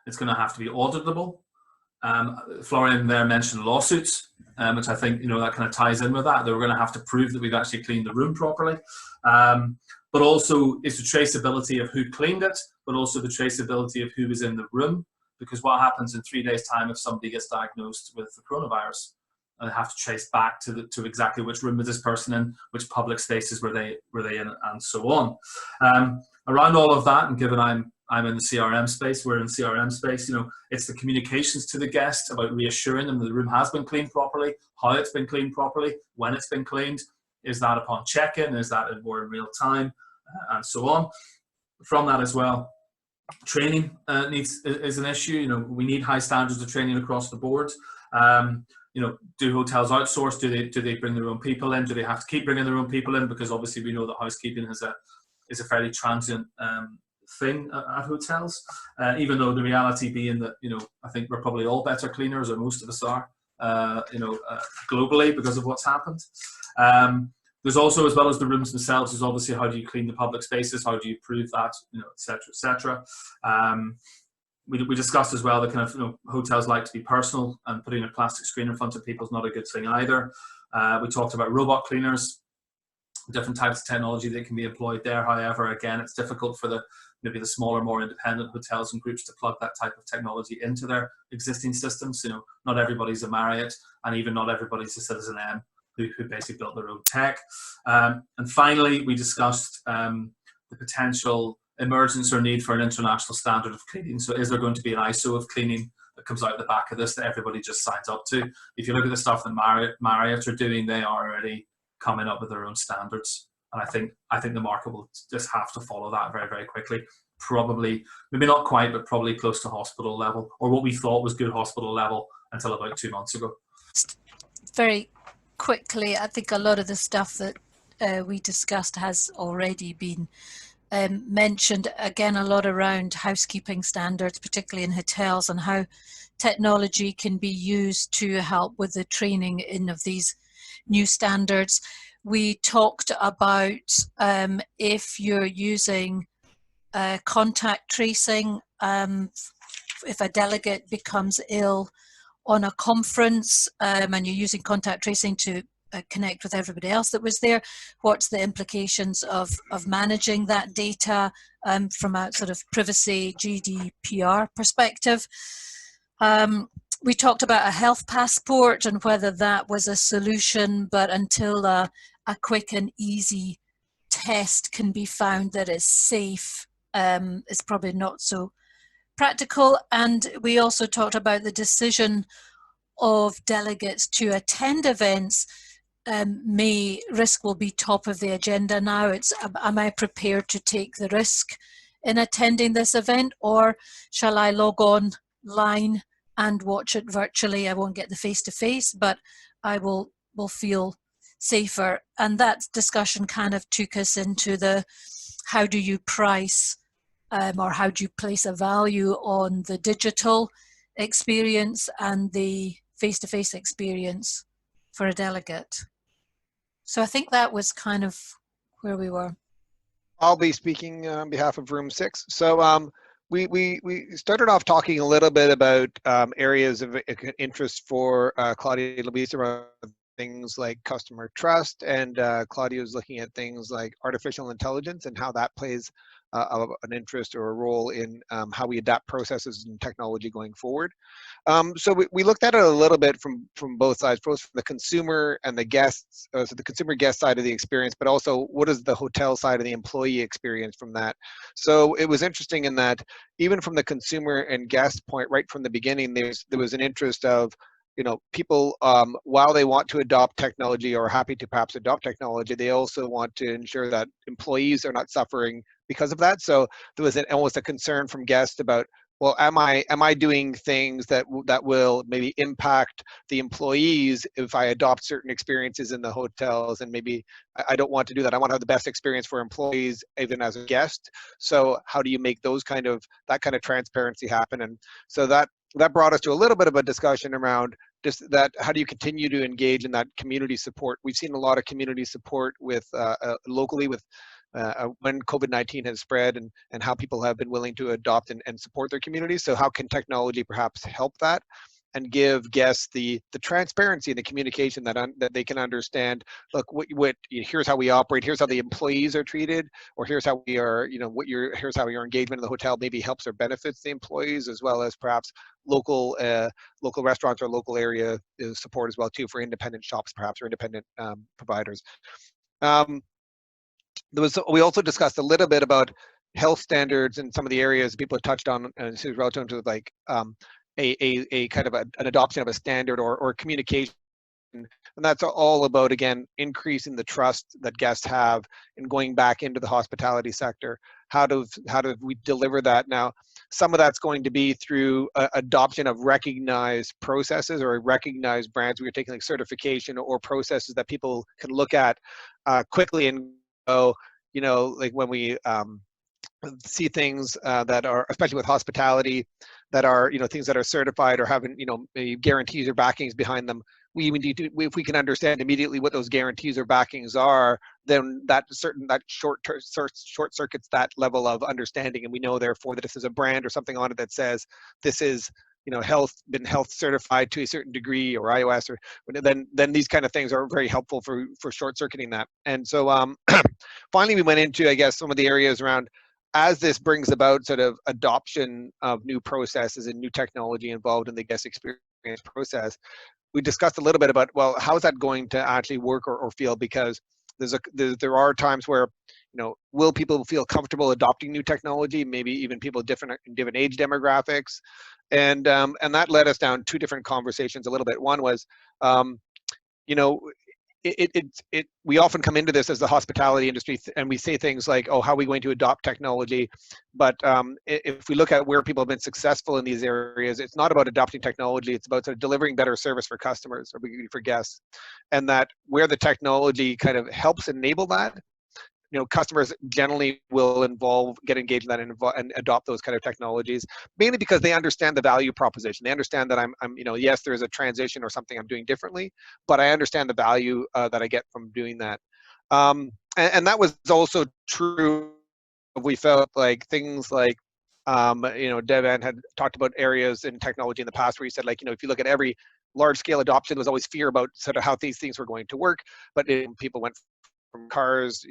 It's going to have to be auditable. Florian there mentioned lawsuits, which I think that kind of ties in with that. They were going to have to prove that we've actually cleaned the room properly. But also it's the traceability of who cleaned it, but also the traceability of who was in the room. Because what happens in 3 days' time if somebody gets diagnosed with the coronavirus? And they have to trace back to exactly which room was this person in, which public spaces were they in, and so on. Around all of that, and given I'm in the CRM space, we're in CRM space, it's the communications to the guest about reassuring them that the room has been cleaned properly, how it's been cleaned properly, when it's been cleaned. Is that upon check-in? Is that more in real time? And so on. From that as well, training is an issue. We need high standards of training across the board. Do hotels outsource? Do they bring their own people in? Do they have to keep bringing their own people in? Because obviously we know that housekeeping is a fairly transient thing at hotels. Even though the reality being that I think we're probably all better cleaners, or most of us are, globally because of what's happened. There's also, as well as the rooms themselves, is obviously how do you clean the public spaces? How do you prove that? Et cetera, et cetera. We discussed as well that kind of hotels like to be personal, and putting a plastic screen in front of people is not a good thing either. We talked about robot cleaners, different types of technology that can be employed there. However, again, it's difficult for maybe the smaller, more independent hotels and groups to plug that type of technology into their existing systems. Not everybody's a Marriott, and even not everybody's a Citizen M who basically built their own tech. And finally, we discussed the potential emergence or need for an international standard of cleaning. So is there going to be an ISO of cleaning that comes out the back of this that everybody just signs up to? If you look at the stuff that Marriott are doing, they are already coming up with their own standards. And I think the market will just have to follow that very, very quickly. Probably, maybe not quite, but probably close to hospital level, or what we thought was good hospital level until about 2 months ago. Very quickly, I think a lot of the stuff that we discussed has already been mentioned again a lot around housekeeping standards, particularly in hotels, and how technology can be used to help with the training in of these new standards. We talked about if you're using contact tracing, if a delegate becomes ill on a conference and you're using contact tracing to connect with everybody else that was there, what's the implications of managing that data from a sort of privacy GDPR perspective. We talked about a health passport and whether that was a solution, but until a quick and easy test can be found that is safe, it's probably not so practical. And we also talked about the decision of delegates to attend events. Risk will be top of the agenda now. It's, am I prepared to take the risk in attending this event, or shall I log online and watch it virtually? I won't get the face-to-face, but I will feel safer. And that discussion kind of took us into the how do you price or how do you place a value on the digital experience and the face-to-face experience for a delegate. So I think that was kind of where we were. I'll be speaking on behalf of Room 6. So we started off talking a little bit about areas of interest for Claudia Luis around things like customer trust, and Claudia was looking at things like artificial intelligence and how that plays an interest or a role in how we adapt processes and technology going forward. So we looked at it a little bit from both sides, both from the consumer and the guests, so the consumer guest side of the experience, but also what is the hotel side of the employee experience from that. So it was interesting in that even from the consumer and guest point, right from the beginning, there was an interest of, you know, people, while they want to adopt technology or are happy to perhaps adopt technology, they also want to ensure that employees are not suffering because of that. So there was almost a concern from guests about, well, am I doing things that will maybe impact the employees if I adopt certain experiences in the hotels, and maybe I don't want to do that. I want to have the best experience for employees even as a guest. So how do you make that kind of transparency happen? And so that brought us to a little bit of a discussion around just that, how do you continue to engage in that community support? We've seen a lot of community support with locally with when COVID-19 has spread, and how people have been willing to adopt and support their communities. So how can technology perhaps help that and give guests the transparency and the communication that they can understand, look, here's how we operate, here's how the employees are treated, or here's how we are, you know, here's how your engagement in the hotel maybe helps or benefits the employees, as well as perhaps local restaurants or local area support as well too, for independent shops perhaps, or independent providers. We also discussed a little bit about health standards and some of the areas people have touched on, and this is relative to like a kind of an adoption of a standard or communication. And that's all about, again, increasing the trust that guests have in going back into the hospitality sector. How do we deliver that? Now, some of that's going to be through adoption of recognized processes or recognized brands. We're taking like certification or processes that people can look at quickly and go, you know, like when we see things that are, especially with hospitality, that are, you know, things that are certified or having, you know, guarantees or backings behind them, we need to, if we can understand immediately what those guarantees or backings are, then that short circuits that level of understanding, and we know therefore that if there's a brand or something on it that says this is, you know, been health certified to a certain degree, or iOS, or then these kind of things are very helpful for short circuiting that. And so finally we went into, I guess, some of the areas around, as this brings about sort of adoption of new processes and new technology involved in the guest experience process, we discussed a little bit about, well, how is that going to actually work or feel? Because there are times where, you know, will people feel comfortable adopting new technology? Maybe even people in different age demographics, and that led us down two different conversations a little bit. One was, you know, we often come into this as the hospitality industry, and we say things like, oh, how are we going to adopt technology? But if we look at where people have been successful in these areas, it's not about adopting technology, it's about sort of delivering better service for customers or for guests. And that where the technology kind of helps enable that, customers generally will get engaged in that and adopt those kind of technologies, mainly because they understand the value proposition. They understand that I'm yes, there is a transition or something I'm doing differently, but I understand the value that I get from doing that. And that was also true. We felt like things like, Dejan had talked about areas in technology in the past where he said, like, if you look at every large-scale adoption, there was always fear about sort of how these things were going to work, but people went from cars,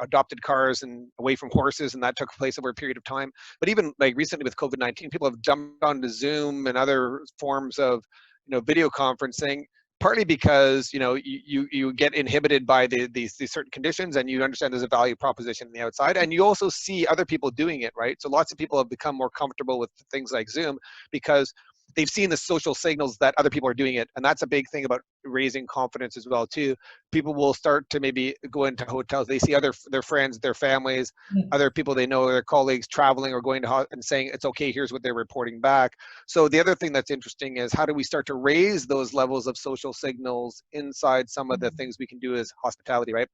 adopted cars and away from horses, and that took place over a period of time. But even like recently with COVID-19, people have jumped onto Zoom and other forms of, video conferencing, partly because you get inhibited by these certain conditions, and you understand there's a value proposition on the outside, and you also see other people doing it, right? So lots of people have become more comfortable with things like Zoom because they've seen the social signals that other people are doing it, and that's a big thing about raising confidence as well too. People will start to maybe go into hotels, they see their friends, their families, other people they know, their colleagues traveling or going to and saying it's okay, here's what they're reporting back. So the other thing that's interesting is how do we start to raise those levels of social signals inside some of the things we can do as hospitality, right?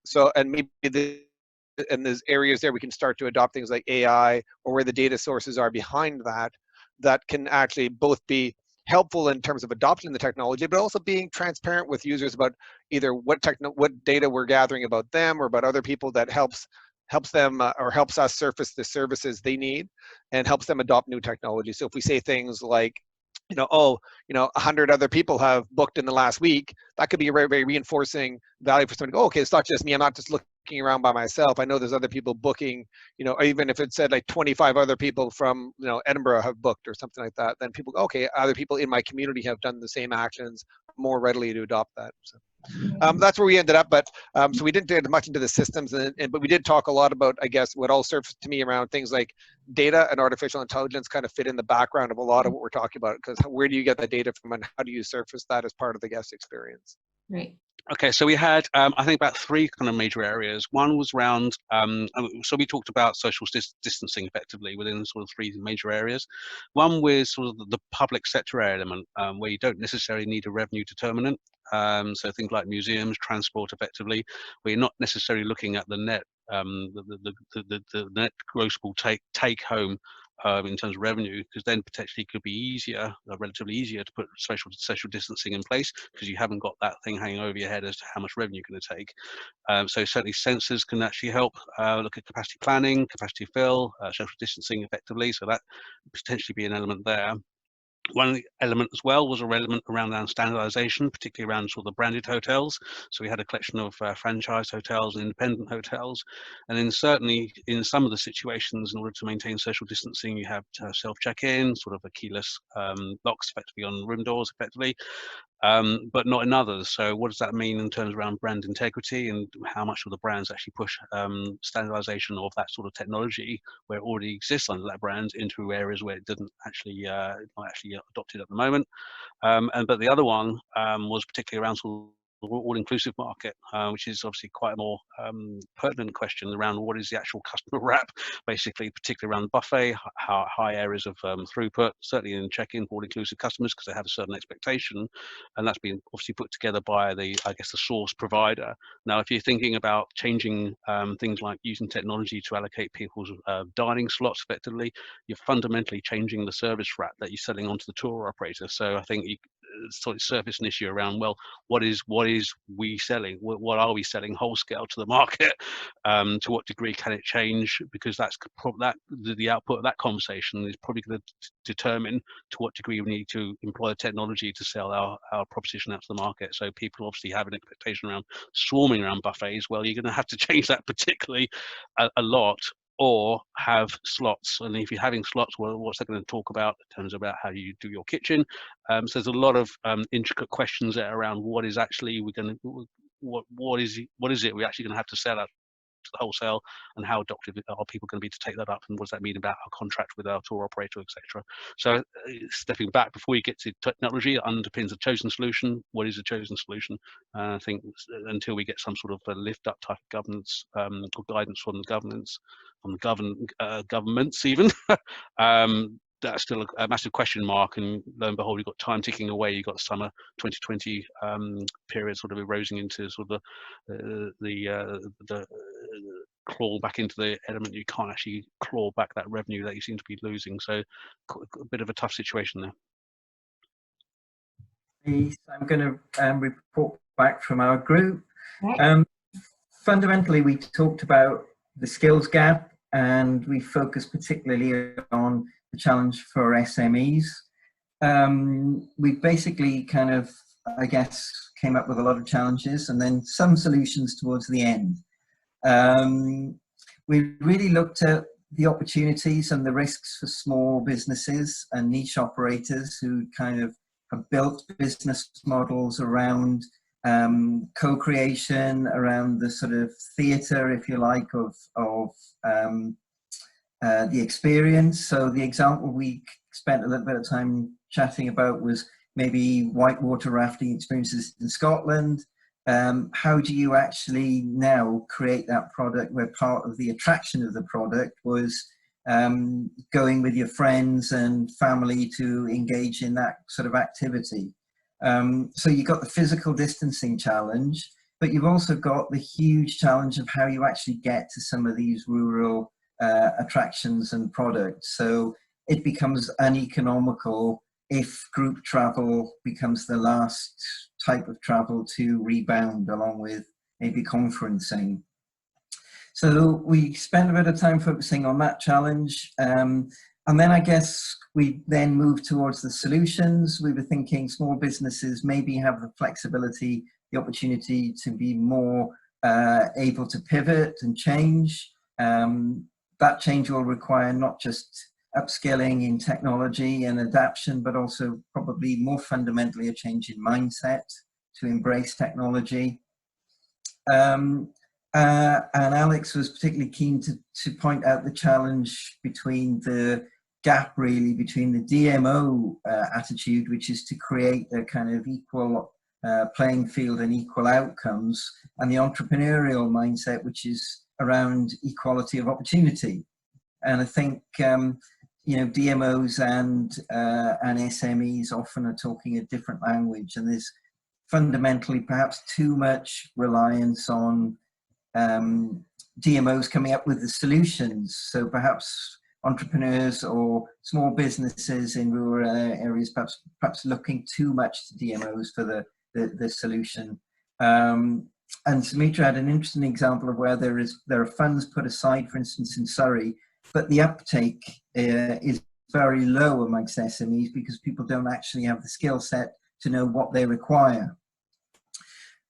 So, and maybe and there's areas there we can start to adopt things like AI, or where the data sources are behind that can actually both be helpful in terms of adopting the technology, but also being transparent with users about either what data we're gathering about them or about other people that helps them or helps us surface the services they need and helps them adopt new technology. So if we say things like, 100 other people have booked in the last week, that could be a very, very reinforcing value for someone to go, okay, it's not just me, I'm not just looking around by myself, I know there's other people booking, or even if it said like 25 other people from, Edinburgh have booked or something like that, then people go, okay, other people in my community have done the same actions, more readily to adopt that. So. That's where we ended up, but so we didn't get much into the systems, but we did talk a lot about, I guess, what all surfaced to me around things like data and artificial intelligence kind of fit in the background of a lot of what we're talking about, because where do you get that data from and how do you surface that as part of the guest experience? Right. Okay, so we had, I think, about three kind of major areas. One was around, so we talked about social distancing effectively within sort of three major areas. One was sort of the public sector element, where you don't necessarily need a revenue determinant. So things like museums, transport effectively, where you're not necessarily looking at the net, the net grossable take home in terms of revenue, because then potentially could be easier, relatively easier to put social distancing in place because you haven't got that thing hanging over your head as to how much revenue you're going to take. So certainly sensors can actually help look at capacity planning, capacity fill, social distancing effectively. So that potentially be an element there. One element as well was a element around standardization, particularly around sort of the branded hotels. So we had a collection of franchise hotels and independent hotels. And then certainly in some of the situations, in order to maintain social distancing, you have self-check-in, sort of a keyless locks effectively on room doors effectively. But not in others. So what does that mean in terms around brand integrity, and how much of the brands actually push standardization of that sort of technology where it already exists under that brand into areas where it didn't actually not actually adopted at the moment. But the other one was particularly around sort of all-inclusive market, which is obviously quite a more pertinent question around what is the actual customer wrap, basically, particularly around the buffet, high areas of throughput, certainly in check-in for all-inclusive customers because they have a certain expectation, and that's been obviously put together by the source provider. Now, if you're thinking about changing things like using technology to allocate people's dining slots effectively, you're fundamentally changing the service wrap that you're selling onto the tour operator. So I think sort of surface an issue around, well, what is we selling? What are we selling whole scale to the market? To what degree can it change? Because that's the output of that conversation is probably going to determine to what degree we need to employ technology to sell our proposition out to the market. So people obviously have an expectation around swarming around buffets. Well, you're going to have to change that particularly a lot, or have slots. And if you're having slots, well, what's that going to talk about in terms about how you do your kitchen? So there's a lot of intricate questions there around what is actually we're going to, what is it we're actually going to have to sell out to the wholesale, and how adoptive are people going to be to take that up, and what does that mean about our contract with our tour operator, etc. So stepping back before you get to technology, it underpins the chosen solution. What is a chosen solution? I think until we get some sort of a lift up type of governance or guidance from the governments even, that's still a massive question mark. And lo and behold, you've got time ticking away. You've got the summer 2020 period sort of eroding into sort of the claw back into the element. You can't actually claw back that revenue that you seem to be losing. So a bit of a tough situation there. I'm going to report back from our group. Right. Fundamentally, we talked about the skills gap, and we focused particularly on the challenge for SMEs. We basically kind of, I guess, came up with a lot of challenges and then some solutions towards the end. We really looked at the opportunities and the risks for small businesses and niche operators who kind of have built business models around co-creation, around the sort of theatre, if you like, of the experience. So the example we spent a little bit of time chatting about was maybe whitewater rafting experiences in Scotland. How do you actually now create that product where part of the attraction of the product was going with your friends and family to engage in that sort of activity? So you've got the physical distancing challenge, but you've also got the huge challenge of how you actually get to some of these rural attractions and products. So it becomes uneconomical if group travel becomes the last type of travel to rebound, along with maybe conferencing. So we spent a bit of time focusing on that challenge. And then I guess we then moved towards the solutions. We were thinking small businesses maybe have the flexibility, the opportunity to be more able to pivot and change. That change will require not just upskilling in technology and adaptation, but also probably more fundamentally a change in mindset to embrace technology. And Alex was particularly keen to point out the challenge between the gap really between the DMO attitude, which is to create a kind of equal playing field and equal outcomes, and the entrepreneurial mindset, which is around equality of opportunity. And I think you know, DMOs and SMEs often are talking a different language, and there's fundamentally perhaps too much reliance on DMOs coming up with the solutions. So perhaps entrepreneurs or small businesses in rural areas perhaps looking too much to DMOs for the solution. And Sumitra had an interesting example of where there are funds put aside, for instance, in Surrey, but the uptake is very low amongst SMEs because people don't actually have the skill set to know what they require.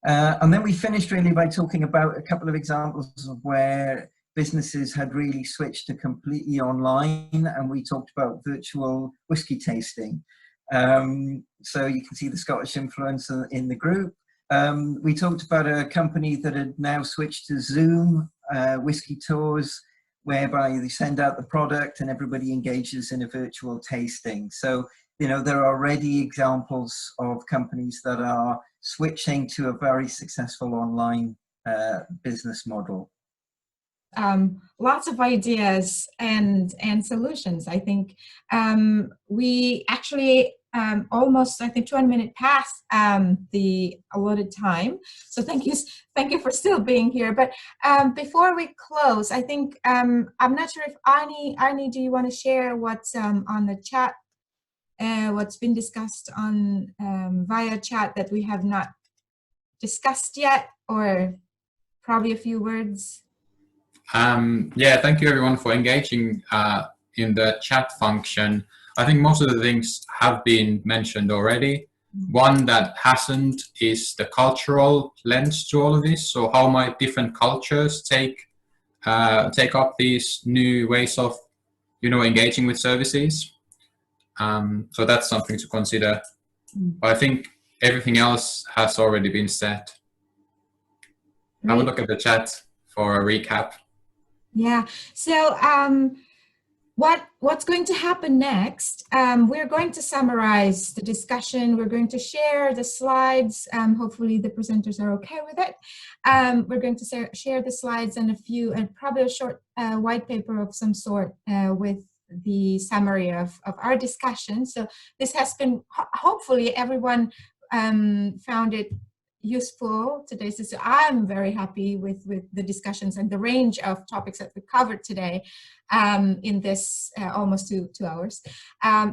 And then we finished really by talking about a couple of examples of where businesses had really switched to completely online, and we talked about virtual whiskey tasting. So you can see the Scottish influence in the group. We talked about a company that had now switched to Zoom whiskey tours, whereby they send out the product and everybody engages in a virtual tasting. So, you know, there are already examples of companies that are switching to a very successful online business model. Lots of ideas and solutions. I think we actually almost, I think, 1 minute past the allotted time. So thank you for still being here. But before we close, I think I'm not sure if Aarni, do you want to share what's on the chat, what's been discussed on via chat that we have not discussed yet, or probably a few words? Yeah, thank you everyone for engaging in the chat function. I think most of the things have been mentioned already. One that hasn't is the cultural lens to all of this. So how might different cultures take up these new ways of, you know, engaging with services? So that's something to consider. But I think everything else has already been said. Have a look at the chat for a recap. Yeah. So what's going to happen next? We're going to summarize the discussion. We're going to share the slides. Hopefully the presenters are okay with it. We're going to share the slides and probably a short white paper of some sort with the summary of our discussion. So this has been, hopefully everyone found it useful. I'm very happy with the discussions and the range of topics that we covered today in this almost 2 hours.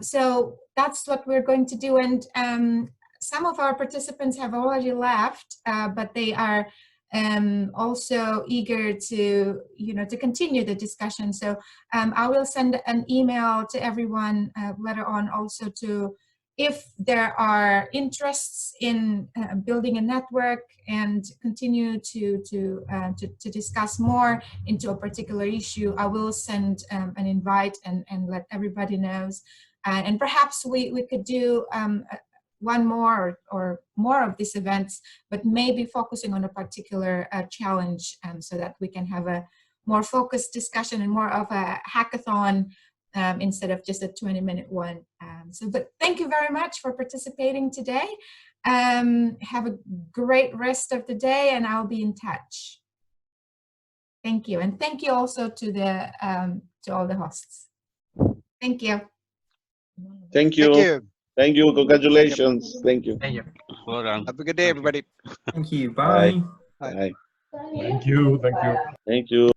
So that's what we're going to do. And some of our participants have already left, but they are also eager to, to continue the discussion. So I will send an email to everyone later on also to, if there are interests in building a network and continue to discuss more into a particular issue, I will send an invite and let everybody knows. And perhaps we could do one more or more of these events, but maybe focusing on a particular challenge, so that we can have a more focused discussion and more of a hackathon instead of just a 20-minute one. But thank you very much for participating today. Have a great rest of the day, and I'll be in touch. Thank you, and thank you also to the to all the hosts. Thank you. Thank you. Thank you. Thank you. Congratulations. Thank you. Thank you. Well done. Have a good day, everybody. Thank you. Bye. Bye. Thank you. Thank you. Thank you.